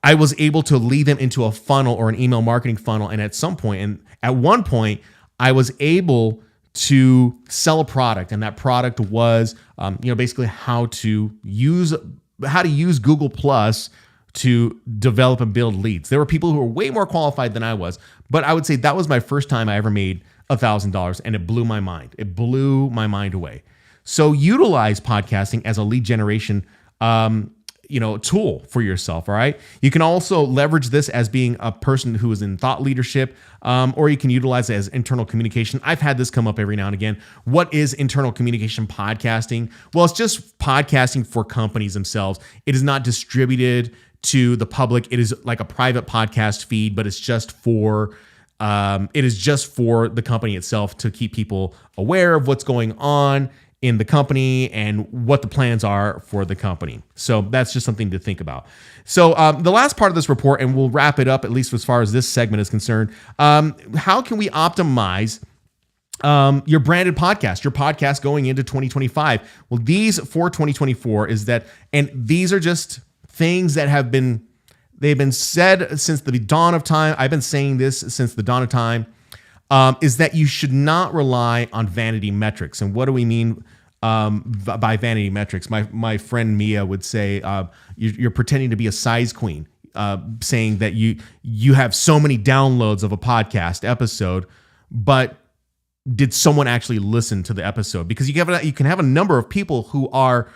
I was able to lead them into a funnel or an email marketing funnel. And at one point, I was able to sell a product, and that product was, basically how to use Google Plus to develop and build leads. There were people who were way more qualified than I was, but I would say that was my first time I ever made $1,000, and it blew my mind. It blew my mind away. So utilize podcasting as a lead generation tool for yourself. All right. You can also leverage this as being a person who is in thought leadership, or you can utilize it as internal communication. I've had this come up every now and again. What is internal communication podcasting? Well, it's just podcasting for companies themselves. It is not distributed to the public. It is like a private podcast feed, but it's just for the company itself, to keep people aware of what's going on in the company and what the plans are for the company. So that's just something to think about. So the last part of this report, and we'll wrap it up, at least as far as this segment is concerned, how can we optimize your branded podcast, your podcast going into 2025? Well, these for 2024 is that, and these are just things that they've been said since the dawn of time. I've been saying this since the dawn of time, is that you should not rely on vanity metrics. And what do we mean by vanity metrics? My friend Mia would say, you're pretending to be a size queen, saying that you have so many downloads of a podcast episode, but did someone actually listen to the episode? Because you can have a number of people who are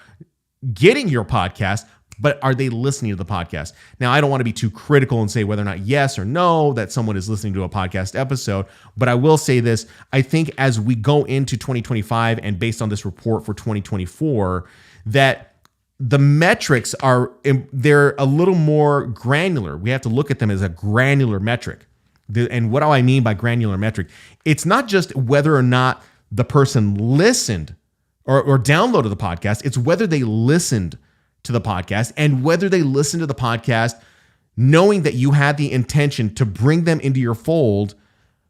getting your podcast, but are they listening to the podcast? Now, I don't want to be too critical and say whether or not yes or no that someone is listening to a podcast episode, but I will say this. I think as we go into 2025, and based on this report for 2024, that the metrics they're a little more granular. We have to look at them as a granular metric. And what do I mean by granular metric? It's not just whether or not the person listened or downloaded the podcast. It's whether they listened to the podcast, and whether they listen to the podcast knowing that you had the intention to bring them into your fold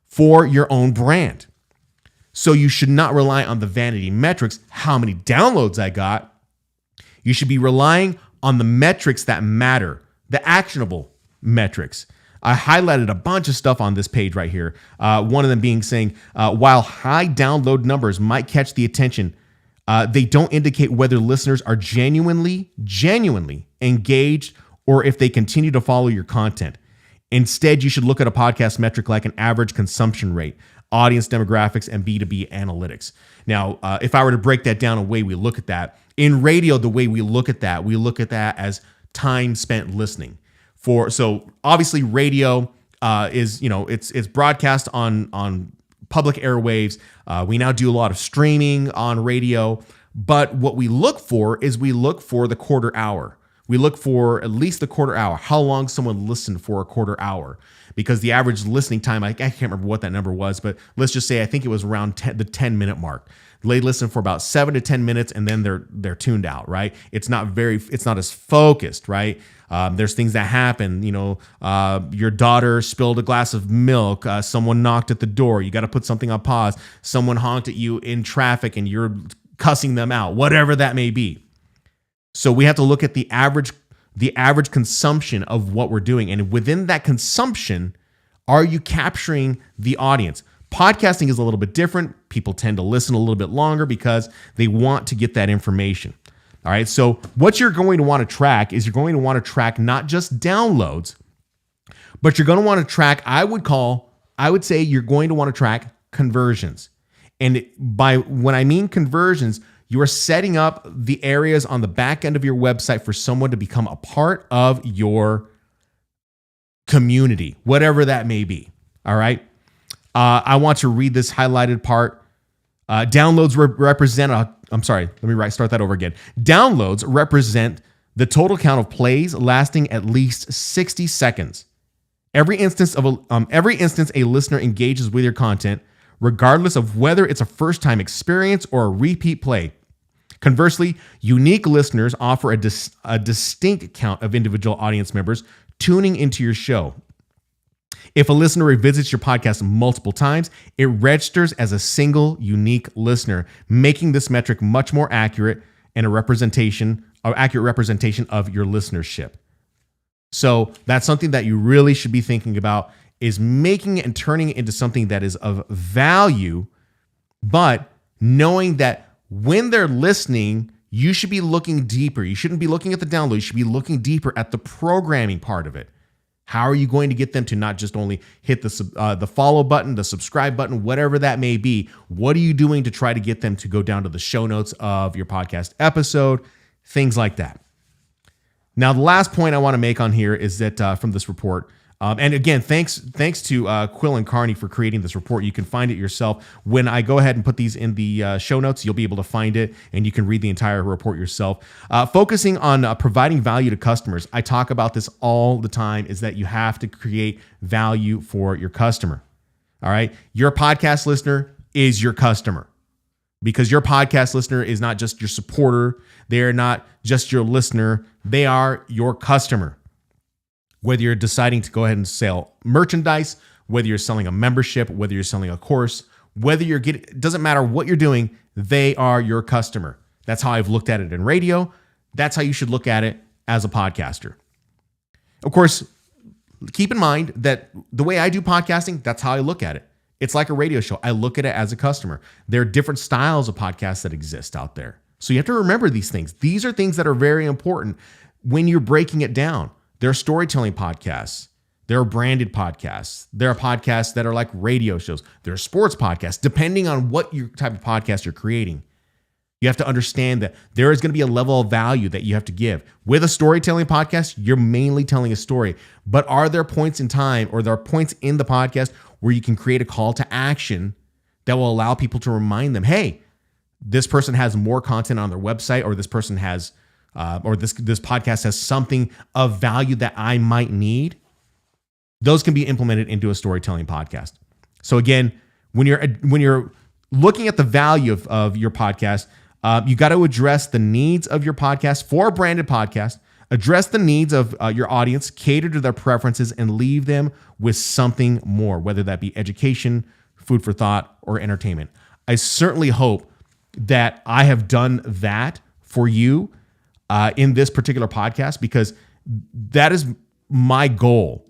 for your own brand. So you should not rely on the vanity metrics, how many downloads I got. You should be relying on the metrics that matter, the actionable metrics. I highlighted a bunch of stuff on this page right here. One of them being saying, while high download numbers might catch the attention, they don't indicate whether listeners are genuinely engaged, or if they continue to follow your content. Instead, you should look at a podcast metric like an average consumption rate, audience demographics, and B2B analytics. Now, if I were to break that down, a way we look at that in radio, the way we look at that as time spent listening. So obviously, radio is it's broadcast on public airwaves. We now do a lot of streaming on radio, but what we look for is the quarter hour. We look for at least the quarter hour, how long someone listened for a quarter hour, because the average listening time, I can't remember what that number was, but let's just say I think it was around the 10-minute mark. They listen for about 7 to 10 minutes, and then they're tuned out, right? It's not as focused, right? There's things that happen, your daughter spilled a glass of milk, someone knocked at the door, you got to put something on pause, someone honked at you in traffic and you're cussing them out, whatever that may be. So we have to look at the average consumption of what we're doing. And within that consumption, are you capturing the audience? Podcasting is a little bit different. People tend to listen a little bit longer because they want to get that information. All right. So what you're going to want to track is you're going to want to track not just downloads, but you're going to want to track, I would say you're going to want to track conversions. And when I mean conversions, you are setting up the areas on the back end of your website for someone to become a part of your community, whatever that may be. All right. I want to read this highlighted part. Downloads represent start that over again. Downloads represent the total count of plays lasting at least 60 seconds. Every instance a listener engages with your content, regardless of whether it's a first-time experience or a repeat play. Conversely, unique listeners offer a distinct count of individual audience members tuning into your show. If a listener revisits your podcast multiple times, it registers as a single unique listener, making this metric much more accurate and accurate representation of your listenership. So that's something that you really should be thinking about, is making it and turning it into something that is of value, but knowing that when they're listening, you should be looking deeper. You shouldn't be looking at the download. You should be looking deeper at the programming part of it. How are you going to get them to not just only hit the follow button, the subscribe button, whatever that may be? What are you doing to try to get them to go down to the show notes of your podcast episode? Things like that. Now, the last point I want to make on here is that from this report, and again, thanks to Quill and Carney for creating this report. You can find it yourself. When I go ahead and put these in the show notes, you'll be able to find it and you can read the entire report yourself. Focusing on providing value to customers. I talk about this all the time, is that you have to create value for your customer. All right. Your podcast listener is your customer, because your podcast listener is not just your supporter. They're not just your listener. They are your customer. Whether you're deciding to go ahead and sell merchandise, whether you're selling a membership, whether you're selling a course, it doesn't matter what you're doing, they are your customer. That's how I've looked at it in radio. That's how you should look at it as a podcaster. Of course, keep in mind that the way I do podcasting, that's how I look at it. It's like a radio show. I look at it as a customer. There are different styles of podcasts that exist out there. So you have to remember these things. These are things that are very important when you're breaking it down. There are storytelling podcasts. There are branded podcasts. There are podcasts that are like radio shows. There are sports podcasts. Depending on what your type of podcast you're creating, you have to understand that there is going to be a level of value that you have to give. With a storytelling podcast, you're mainly telling a story. But are there points in time, or there are points in the podcast where you can create a call to action that will allow people to remind them, hey, this person has more content on their website, or this person has or this podcast has something of value that I might need. Those can be implemented into a storytelling podcast. So again, when you're looking at the value of your podcast, you got to address the needs of your podcast. For a branded podcast, address the needs of your audience, cater to their preferences, and leave them with something more, whether that be education, food for thought, or entertainment. I certainly hope that I have done that for you in this particular podcast, because that is my goal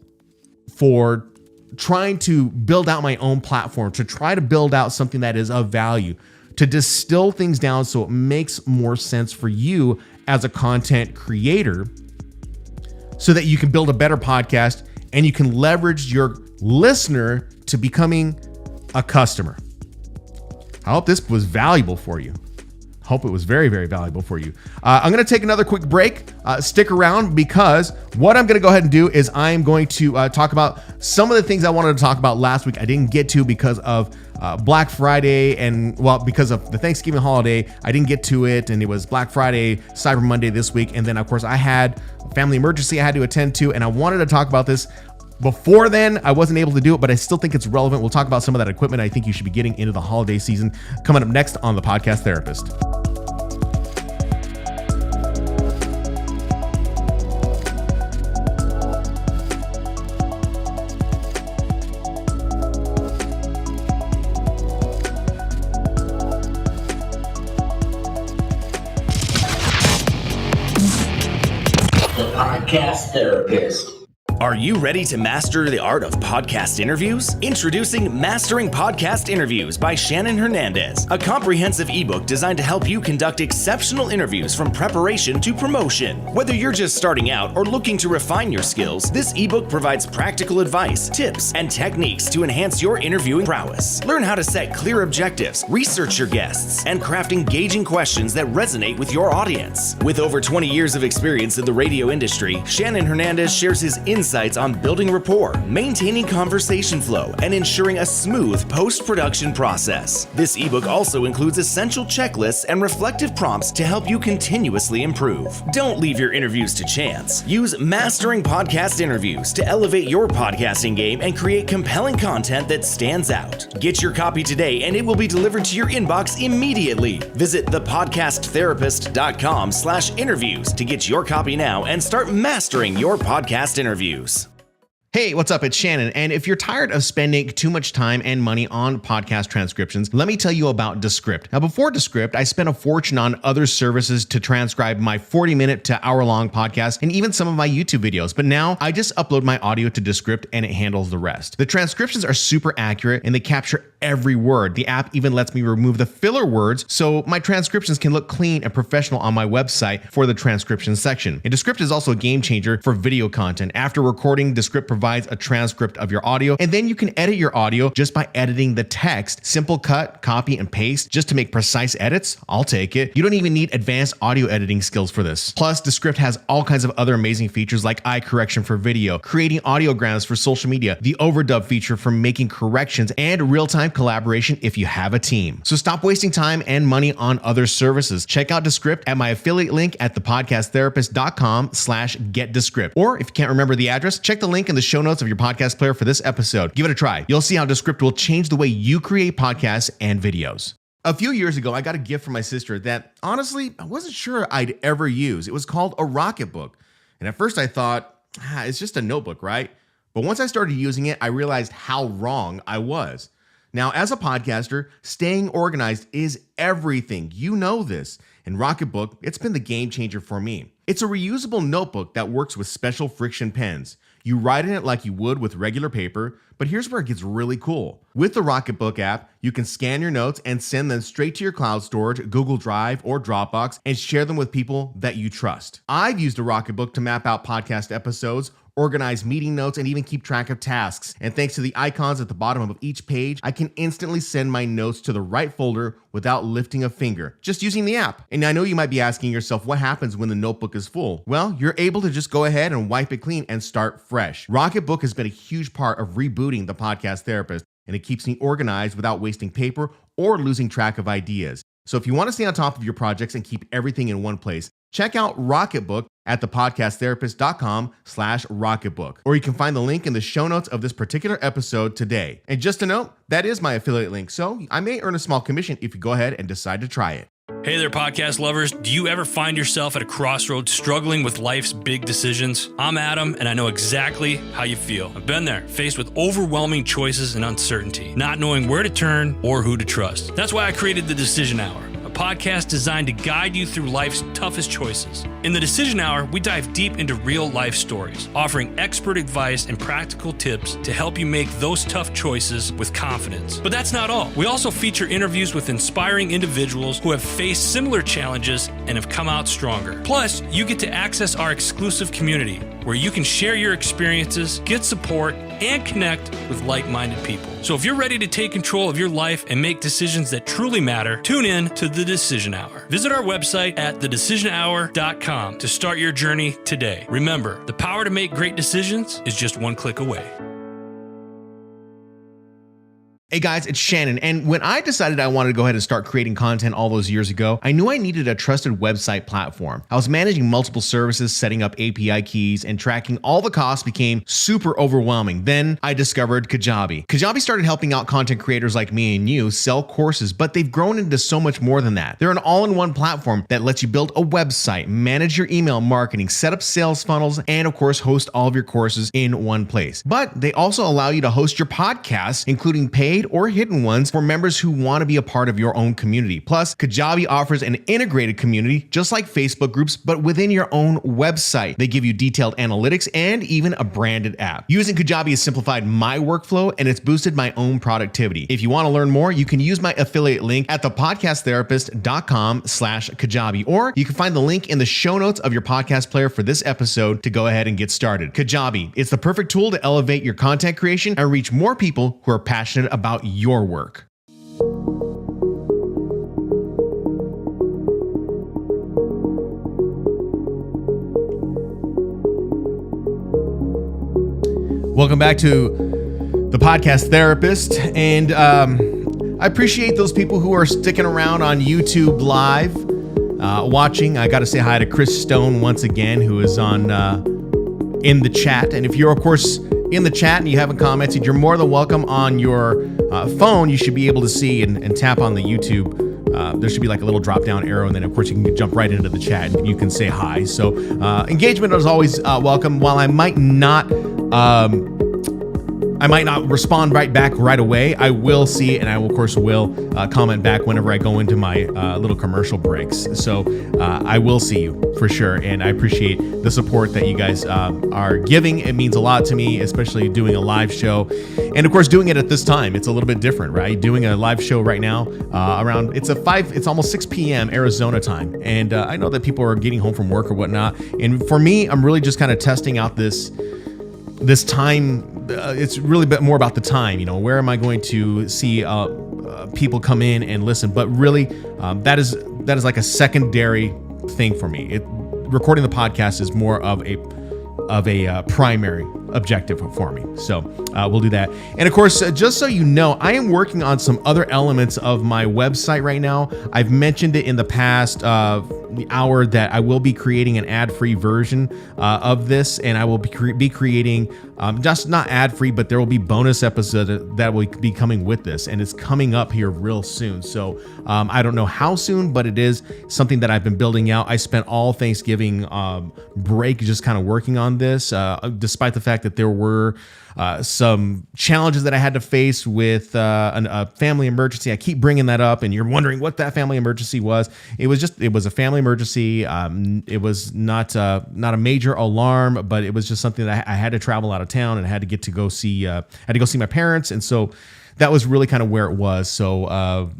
for trying to build out my own platform, to try to build out something that is of value, to distill things down so it makes more sense for you as a content creator, so that you can build a better podcast and you can leverage your listener to becoming a customer. I hope this was valuable for you. Hope it was very, very valuable for you. I'm going to take another quick break. Stick around, because what I'm going to go ahead and do is I'm going to talk about some of the things I wanted to talk about last week I didn't get to because of Black Friday and, because of the Thanksgiving holiday. I didn't get to it, and it was Black Friday, Cyber Monday this week. And then, of course, I had a family emergency I had to attend to, and I wanted to talk about this. Before then, I wasn't able to do it, but I still think it's relevant. We'll talk about some of that equipment I think you should be getting into the holiday season coming up next on The Podcast Therapist. The Podcast Therapist. Are you ready to master the art of podcast interviews? Introducing Mastering Podcast Interviews by Shannon Hernandez, a comprehensive ebook designed to help you conduct exceptional interviews from preparation to promotion. Whether you're just starting out or looking to refine your skills, this ebook provides practical advice, tips, and techniques to enhance your interviewing prowess. Learn how to set clear objectives, research your guests, and craft engaging questions that resonate with your audience. With over 20 years of experience in the radio industry, Shannon Hernandez shares his insights on building rapport, maintaining conversation flow, and ensuring a smooth post-production process. This ebook also includes essential checklists and reflective prompts to help you continuously improve. Don't leave your interviews to chance. Use Mastering Podcast Interviews to elevate your podcasting game and create compelling content that stands out. Get your copy today and it will be delivered to your inbox immediately. Visit thepodcasttherapist.com/interviews to get your copy now and start mastering your podcast interviews. Hey, what's up? It's Shannon. And if you're tired of spending too much time and money on podcast transcriptions, let me tell you about Descript. Now, before Descript, I spent a fortune on other services to transcribe my 40-minute to hour-long podcast and even some of my YouTube videos. But now I just upload my audio to Descript and it handles the rest. The transcriptions are super accurate and they capture every word. The app even lets me remove the filler words so my transcriptions can look clean and professional on my website for the transcription section. And Descript is also a game changer for video content. After recording, Descript provides a transcript of your audio, and then you can edit your audio just by editing the text. Simple cut, copy, and paste just to make precise edits. I'll take it. You don't even need advanced audio editing skills for this. Plus, Descript has all kinds of other amazing features like eye correction for video, creating audiograms for social media, the overdub feature for making corrections, and real-time collaboration if you have a team. So stop wasting time and money on other services. Check out Descript at my affiliate link at thepodcasttherapist.com/getdescript. Or if you can't remember the address, check the link in the show notes of your podcast player for this episode. Give it a try. You'll see how Descript will change the way you create podcasts and videos. A few years ago, I got a gift from my sister that honestly, I wasn't sure I'd ever use. It was called a Rocketbook. And at first I thought, it's just a notebook, right? But once I started using it, I realized how wrong I was. Now, as a podcaster, staying organized is everything. You know this. And Rocketbook, it's been the game changer for me. It's a reusable notebook that works with special friction pens. You write in it like you would with regular paper, but here's where it gets really cool. With the Rocketbook app, you can scan your notes and send them straight to your cloud storage, Google Drive, or Dropbox, and share them with people that you trust. I've used a Rocketbook to map out podcast episodes, organize meeting notes, and even keep track of tasks. And thanks to the icons at the bottom of each page, I can instantly send my notes to the right folder without lifting a finger, just using the app. And I know you might be asking yourself, what happens when the notebook is full? Well, you're able to just go ahead and wipe it clean and start fresh. Rocketbook has been a huge part of rebooting the Podcast Therapist, and it keeps me organized without wasting paper or losing track of ideas. So if you want to stay on top of your projects and keep everything in one place, check out Rocketbook at thepodcasttherapist.com/Rocketbook, or you can find the link in the show notes of this particular episode today. And just to note, that is my affiliate link, so I may earn a small commission if you go ahead and decide to try it. Hey there, podcast lovers. Do you ever find yourself at a crossroads struggling with life's big decisions? I'm Adam, and I know exactly how you feel. I've been there, faced with overwhelming choices and uncertainty, not knowing where to turn or who to trust. That's why I created the Decision Hour, a podcast designed to guide you through life's toughest choices. In the Decision Hour, we dive deep into real-life stories, offering expert advice and practical tips to help you make those tough choices with confidence. But that's not all. We also feature interviews with inspiring individuals who have faced similar challenges and have come out stronger. Plus, you get to access our exclusive community, where you can share your experiences, get support, and connect with like-minded people. So if you're ready to take control of your life and make decisions that truly matter, tune in to The Decision Hour. Visit our website at thedecisionhour.com to start your journey today. Remember, the power to make great decisions is just one click away. Hey guys, it's Shannon, and when I decided I wanted to go ahead and start creating content all those years ago, I knew I needed a trusted website platform. I was managing multiple services, setting up API keys, and tracking all the costs became super overwhelming. Then I discovered Kajabi. Kajabi started helping out content creators like me and you sell courses, but they've grown into so much more than that. They're an all-in-one platform that lets you build a website, manage your email marketing, set up sales funnels, and of course, host all of your courses in one place. But they also allow you to host your podcasts, including paid paid or hidden ones for members who want to be a part of your own community. Plus, Kajabi offers an integrated community, just like Facebook groups, but within your own website. They give you detailed analytics and even a branded app. Using Kajabi has simplified my workflow and it's boosted my own productivity. If you want to learn more, you can use my affiliate link at thepodcasttherapist.com/Kajabi, or you can find the link in the show notes of your podcast player for this episode to go ahead and get started. Kajabi, it's the perfect tool to elevate your content creation and reach more people who are passionate about your work. Welcome back to the Podcast Therapist, and I appreciate those people who are sticking around on YouTube Live, watching. I got to say hi to Chris Stone once again, who is on in the chat. And if you're, of course, in the chat and you haven't commented, you're more than welcome on your phone. You should be able to see and tap on the YouTube. There should be like a little drop down arrow, and then of course you can jump right into the chat and you can say hi. So engagement is always welcome. While I might not respond right back right away, I will see it, and I will, of course, comment back whenever I go into my little commercial breaks. So I will see you for sure, and I appreciate the support that you guys are giving. It means a lot to me, especially doing a live show, and of course doing it at this time. It's a little bit different, right? Doing a live show right now it's almost 6 p.m. Arizona time, and I know that people are getting home from work or whatnot. And for me, I'm really just kind of testing out this time. It's really more about the time, where am I going to see people come in and listen? But really, that is like a secondary thing for me. Recording the podcast is more of a primary objective for me. So we'll do that. And of course, just so you know, I am working on some other elements of my website right now. I've mentioned it in the past the hour that I will be creating an ad-free version of this, and I will be creating just not ad-free, but there will be bonus episodes that will be coming with this, and it's coming up here real soon. So I don't know how soon, but it is something that I've been building out. I spent all Thanksgiving break just kind of working on this, despite the fact that there were some challenges that I had to face with a family emergency. I keep bringing that up, and you're wondering what that family emergency was. It was a family emergency. It was not a major alarm, but it was just something that I had to travel out of town and I had to go see my parents, and so that was really kind of where it was. So,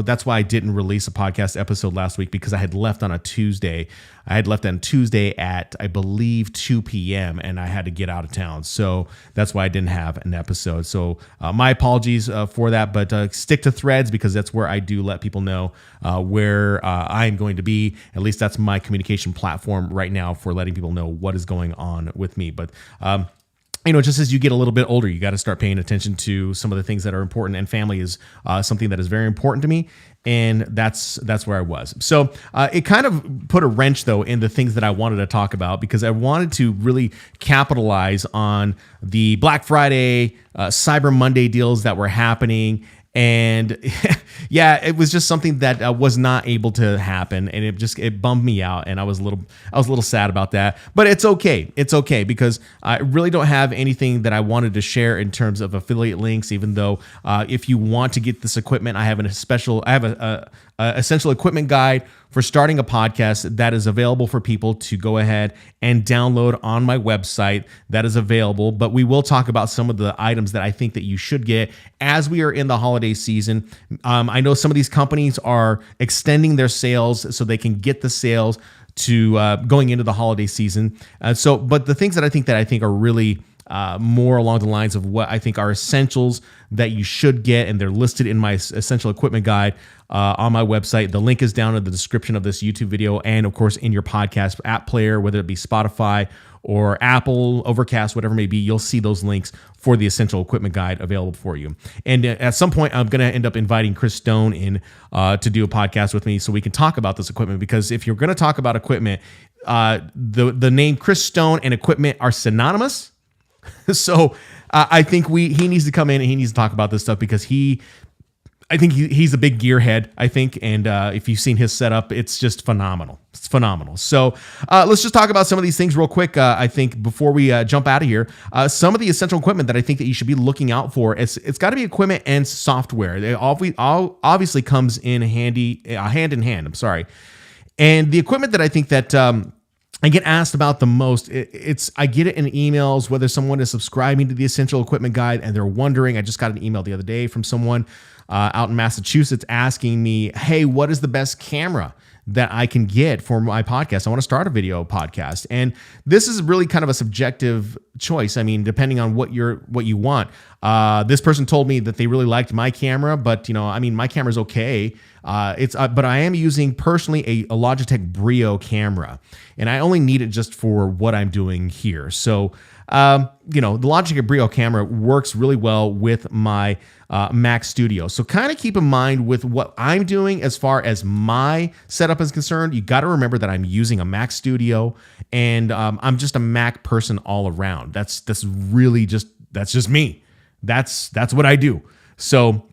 that's why I didn't release a podcast episode last week, because I had left on a Tuesday. I had left on Tuesday at, I believe, 2 p.m. and I had to get out of town. So that's why I didn't have an episode. So my apologies for that, but stick to Threads, because that's where I do let people know where I am going to be. At least that's my communication platform right now for letting people know what is going on with me. But just as you get a little bit older, you got to start paying attention to some of the things that are important, and family is something that is very important to me, and that's where I was. So it kind of put a wrench, though, in the things that I wanted to talk about, because I wanted to really capitalize on the Black Friday, Cyber Monday deals that were happening. And yeah, it was just something that was not able to happen, and it bummed me out, and I was a little sad about that. But it's okay. It's okay, because I really don't have anything that I wanted to share in terms of affiliate links. Even though if you want to get this equipment, I have a essential equipment guide for starting a podcast that is available for people to go ahead and download on my website. That is available, but we will talk about some of the items that I think that you should get as we are in the holiday season. I know some of these companies are extending their sales so they can get the sales to going into the holiday season. But the things that I think are really more along the lines of what I think are essentials that you should get, and they're listed in my essential equipment guide on my website. The link is down in the description of this YouTube video, and of course in your podcast app player, whether it be Spotify or Apple, Overcast, whatever it may be. You'll see those links for the essential equipment guide available for you. And at some point, I'm going to end up inviting Chris Stone in to do a podcast with me so we can talk about this equipment, because if you're going to talk about equipment, the name Chris Stone and equipment are synonymous. So I think he needs to come in and he needs to talk about this stuff, because I think he's a big gearhead, I think. And if you've seen his setup, it's just phenomenal. It's phenomenal. So let's just talk about some of these things real quick. I think before we jump out of here, some of the essential equipment that I think that you should be looking out for, it's got to be equipment and software. They all obviously comes in hand in hand. I'm sorry. And the equipment that I think that I get asked about the most, I get it in emails, whether someone is subscribing to the Essential Equipment Guide and they're wondering. I just got an email the other day from someone out in Massachusetts asking me, hey, what is the best camera that I can get for my podcast? I want to start a video podcast. And this is really kind of a subjective choice. I mean, depending on what you want. This person told me that they really liked my camera, but my camera's okay. But I am using personally a Logitech Brio camera, and I only need it just for what I'm doing here. So, the Logitech Brio camera works really well with my Mac Studio. So kind of keep in mind with what I'm doing as far as my setup is concerned. You got to remember that I'm using a Mac Studio, and I'm just a Mac person all around. That's just me. That's what I do. So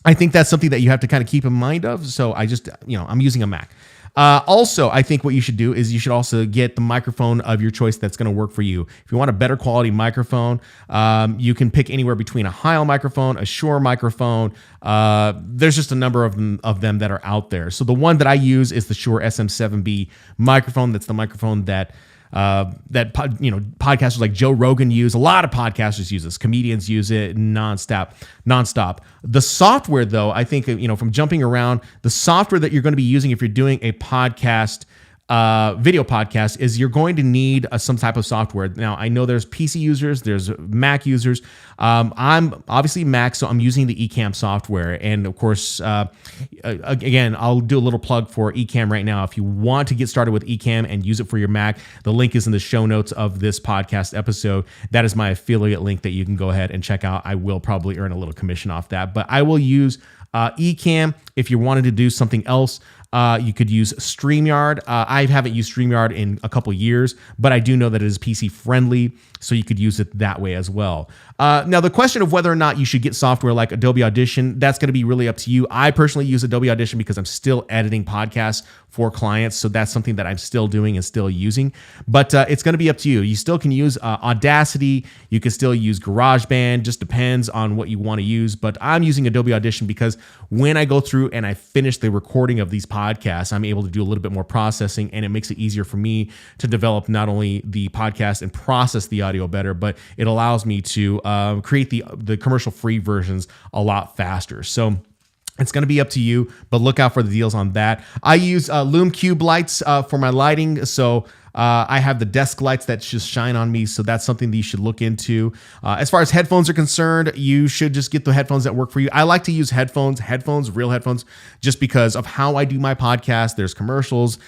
I think that's something that you have to kind of keep in mind of. So I'm using a Mac. Also, I think what you should do is you should also get the microphone of your choice that's going to work for you. If you want a better quality microphone, you can pick anywhere between a Heil microphone, a Shure microphone. There's just a number of them that are out there. So the one that I use is the Shure SM7B microphone. That's the microphone that podcasters like Joe Rogan use. A lot of podcasters use this. Comedians use it nonstop. The software, though, I think, from jumping around, the software that you're going to be using if you're doing a podcast, video podcast, is you're going to need some type of software. Now, I know there's PC users, there's Mac users. I'm obviously Mac, so I'm using the Ecamm software. And of course, again, I'll do a little plug for Ecamm right now. If you want to get started with Ecamm and use it for your Mac, the link is in the show notes of this podcast episode. That is my affiliate link that you can go ahead and check out. I will probably earn a little commission off that, but I will use Ecamm. If you wanted to do something else, you could use StreamYard. I haven't used StreamYard in a couple years, but I do know that it is PC friendly, so you could use it that way as well. Now, the question of whether or not you should get software like Adobe Audition, that's going to be really up to you. I personally use Adobe Audition because I'm still editing podcasts for clients, so that's something that I'm still doing and still using. But it's going to be up to you. You still can use Audacity. You can still use GarageBand. Just depends on what you want to use. But I'm using Adobe Audition because when I go through and I finish the recording of these podcasts, I'm able to do a little bit more processing, and it makes it easier for me to develop not only the podcast and process the audio better, but it allows me to create the commercial-free versions a lot faster. So it's going to be up to you, but look out for the deals on that. I use Lume Cube lights for my lighting. So I have the desk lights that just shine on me. So that's something that you should look into. As far as headphones are concerned, you should just get the headphones that work for you. I like to use real headphones, just because of how I do my podcast. There's commercials.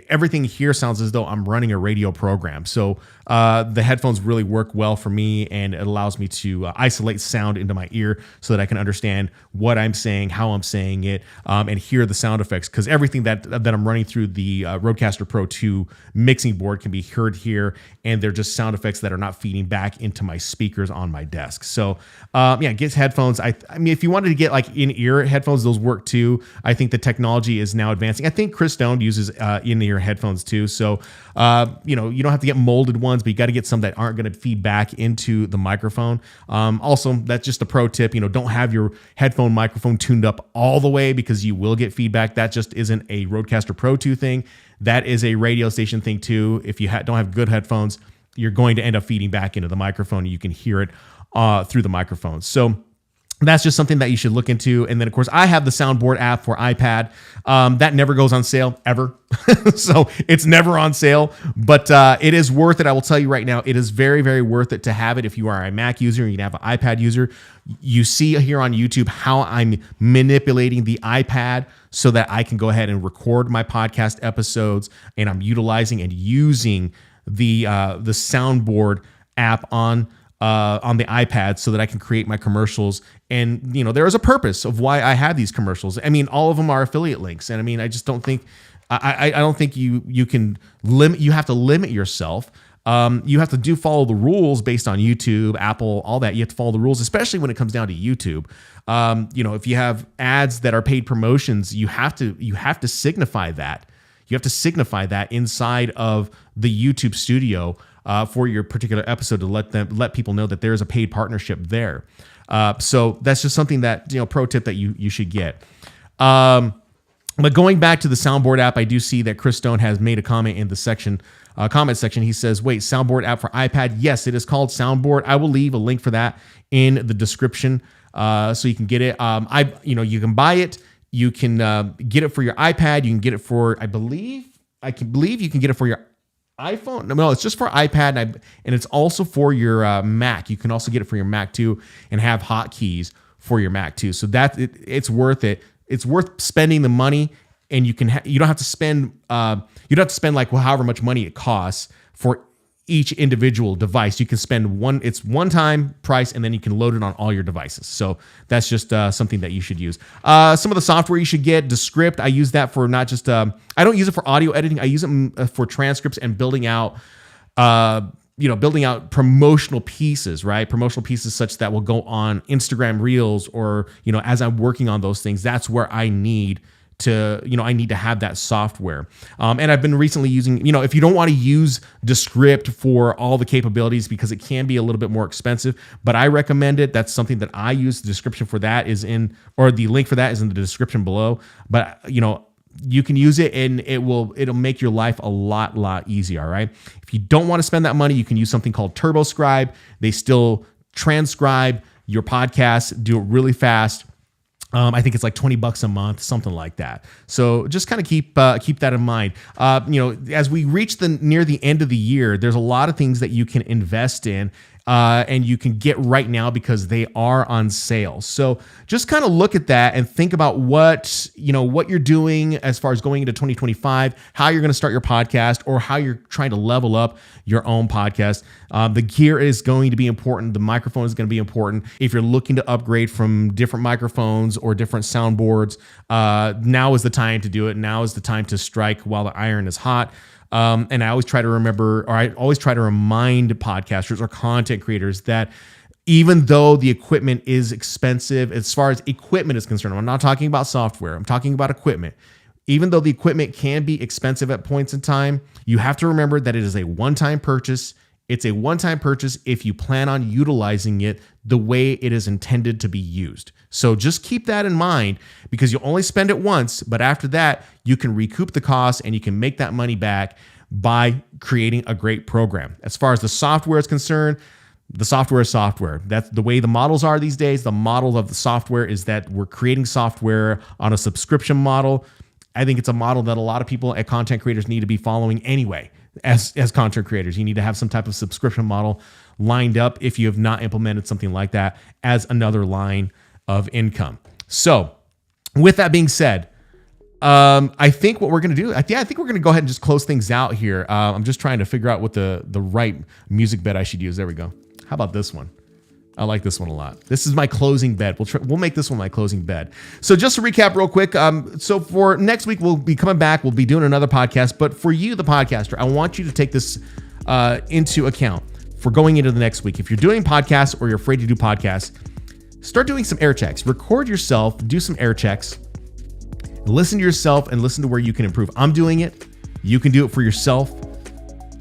Everything here sounds as though I'm running a radio program. So the headphones really work well for me, and it allows me to isolate sound into my ear so that I can understand what I'm saying, how I'm saying it, and hear the sound effects. Because everything that I'm running through the Rodecaster Pro 2 mixing board can be heard here, and they're just sound effects that are not feeding back into my speakers on my desk. So get headphones. I mean, if you wanted to get like in-ear headphones, those work too. I think the technology is now advancing. I think Chris Stone uses in-ear headphones too. So you don't have to get molded ones, but you got to get some that aren't going to feed back into the microphone. Also, that's just a pro tip. Don't have your headphone microphone tuned up all the way, because you will get feedback. That just isn't a Rodecaster Pro 2 thing. That is a radio station thing too. If you don't have good headphones, you're going to end up feeding back into the microphone, and you can hear it through the microphone. So that's just something that you should look into. And then, of course, I have the Soundboard app for iPad. That never goes on sale, ever. So it's never on sale, but it is worth it. I will tell you right now, it is very, very worth it to have it if you are a Mac user and you have an iPad user. You see here on YouTube how I'm manipulating the iPad so that I can go ahead and record my podcast episodes, and I'm utilizing and using the Soundboard app on the iPad so that I can create my commercials. And, there is a purpose of why I have these commercials. I mean, all of them are affiliate links. And I mean, I just don't think, I don't think you can limit, you have to limit yourself You have to follow the rules based on YouTube, Apple, all that. You have to follow the rules, especially when it comes down to YouTube. If you have ads that are paid promotions, you have to signify that. You have to signify that inside of the YouTube studio for your particular episode to let people know that there's a paid partnership there. So that's just something that, pro tip that you should get. But going back to the soundboard app, I do see that Chris Stone has made a comment in the comment section. He says, wait, soundboard app for iPad? Yes, it is called Soundboard. I will leave a link for that in the description so you can get it. You can buy it. You can get it for your iPad. You can get it for, I believe you can get it for your iPhone. No, it's just for iPad, and it's also for your Mac. You can also get it for your Mac too, and have hotkeys for your Mac too. So it's worth it. It's worth spending the money, and you don't have to spend like however much money it costs for each individual device. You can spend one-time price, and then you can load it on all your devices. So that's just something that you should use. Some of the software you should get, Descript. I use that for not just I don't use it for audio editing. I use it for transcripts and building out promotional pieces, right? Promotional pieces such that will go on Instagram Reels, or, as I'm working on those things, that's where I need to have that software. And I've been recently using, if you don't want to use Descript for all the capabilities, because it can be a little bit more expensive, but I recommend it. That's something that I use. The description for that the link for that is in the description below. But, you can use it, and it'll make your life a lot easier. All right. If you don't want to spend that money, you can use something called TurboScribe. They still transcribe your podcast, do it really fast. I think it's like $20 a month, something like that. So just kind of keep that in mind. As we reach near the end of the year, there's a lot of things that you can invest in. And you can get right now because they are on sale. So just kind of look at that and think about what you're doing as far as going into 2025, how you're going to start your podcast, or how you're trying to level up your own podcast. The gear is going to be important. The microphone is going to be important. If you're looking to upgrade from different microphones or different soundboards, now is the time to do it. Now is the time to strike while the iron is hot. And I always try to remind podcasters or content creators that even though the equipment is expensive, as far as equipment is concerned, I'm not talking about software, I'm talking about equipment. Even though the equipment can be expensive at points in time, you have to remember that it is a one-time purchase. It's a one-time purchase if you plan on utilizing it the way it is intended to be used. So just keep that in mind, because you'll only spend it once, but after that, you can recoup the cost and you can make that money back by creating a great program. As far as the software is concerned, the software is software. That's the way the models are these days. The model of the software is that we're creating software on a subscription model. I think it's a model that a lot of people at content creators need to be following anyway. As content creators, you need to have some type of subscription model lined up if you have not implemented something like that as another line of income. So with that being said, I think what we're going to do, I think we're going to go ahead and just close things out here. I'm just trying to figure out what the right music bed I should use. There we go. How about this one? I like this one a lot. This is my closing bed. We'll make this one my closing bed. So just to recap real quick. So for next week, we'll be coming back. We'll be doing another podcast. But for you, the podcaster, I want you to take this into account for going into the next week. If you're doing podcasts or you're afraid to do podcasts, start doing some air checks. Record yourself, do some air checks. Listen to yourself and listen to where you can improve. I'm doing it. You can do it for yourself.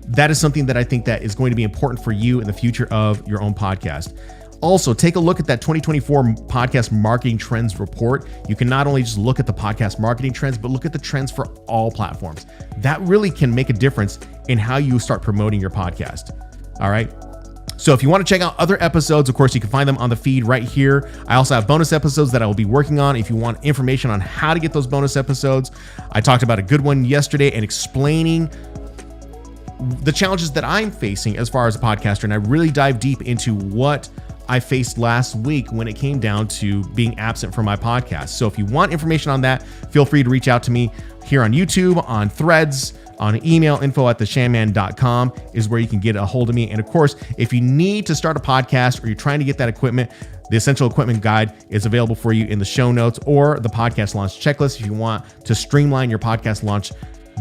That is something that I think that is going to be important for you in the future of your own podcast. Also, take a look at that 2024 podcast marketing trends report. You can not only just look at the podcast marketing trends, but look at the trends for all platforms. That really can make a difference in how you start promoting your podcast. All right. So if you want to check out other episodes, of course, you can find them on the feed right here. I also have bonus episodes that I will be working on. If you want information on how to get those bonus episodes, I talked about a good one yesterday and explaining the challenges that I'm facing as far as a podcaster. And I really dive deep into what I faced last week when it came down to being absent from my podcast. So if you want information on that, feel free to reach out to me here on YouTube, on Threads, on email. info@theshanman.com is where you can get a hold of me. And of course, if you need to start a podcast or you're trying to get that equipment, the Essential Equipment Guide is available for you in the show notes, or the podcast launch checklist if you want to streamline your podcast launch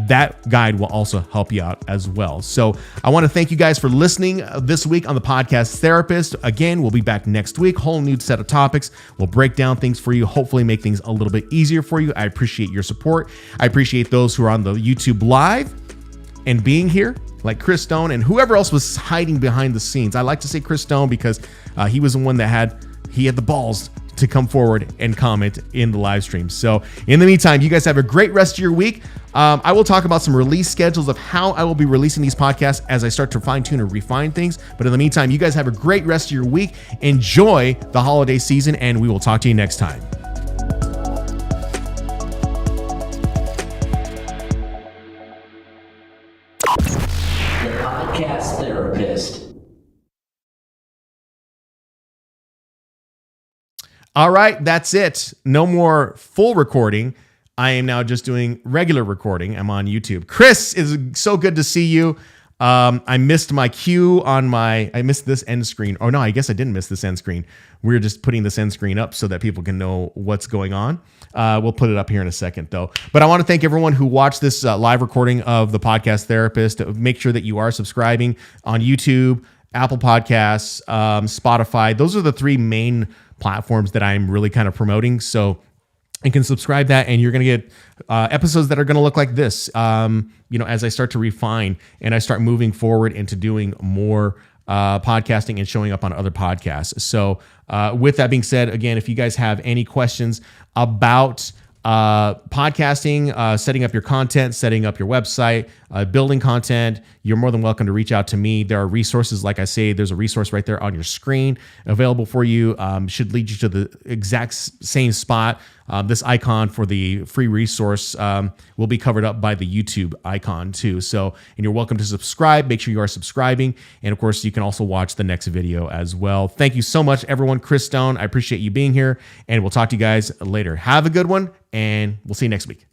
that guide will also help you out as well. So I want to thank you guys for listening this week on the Podcast Therapist. Again, we'll be back next week, whole new set of topics. We'll break down things for you, hopefully make things a little bit easier for you. I appreciate your support. I appreciate those who are on the YouTube Live and being here, like Chris Stone and whoever else was hiding behind the scenes. I like to say Chris Stone because he was the one that had the balls to come forward and comment in the live stream. So in the meantime, you guys have a great rest of your week. I will talk about some release schedules of how I will be releasing these podcasts as I start to fine tune and refine things. But in the meantime, you guys have a great rest of your week. Enjoy the holiday season, and we will talk to you next time. The Podcast Therapist. All right, that's it. No more full recording. I am now just doing regular recording. I'm on YouTube. Chris, it's so good to see you. I missed my cue on I missed this end screen. Oh no, I guess I didn't miss this end screen. We're just putting this end screen up so that people can know what's going on. We'll put it up here in a second though. But I want to thank everyone who watched this live recording of the Podcast Therapist. Make sure that you are subscribing on YouTube, Apple Podcasts, Spotify. Those are the three main platforms that I'm really kind of promoting. So you can subscribe that and you're going to get episodes that are going to look like this, as I start to refine and I start moving forward into doing more podcasting and showing up on other podcasts. So with that being said, again, if you guys have any questions about podcasting, setting up your content, setting up your website, building content, you're more than welcome to reach out to me. There are resources. Like I say, there's a resource right there on your screen available for you. Should lead you to the exact same spot. This icon for the free resource will be covered up by the YouTube icon too. So, and you're welcome to subscribe. Make sure you are subscribing. And of course, you can also watch the next video as well. Thank you so much, everyone. Chris Stone, I appreciate you being here, and we'll talk to you guys later. Have a good one, and we'll see you next week.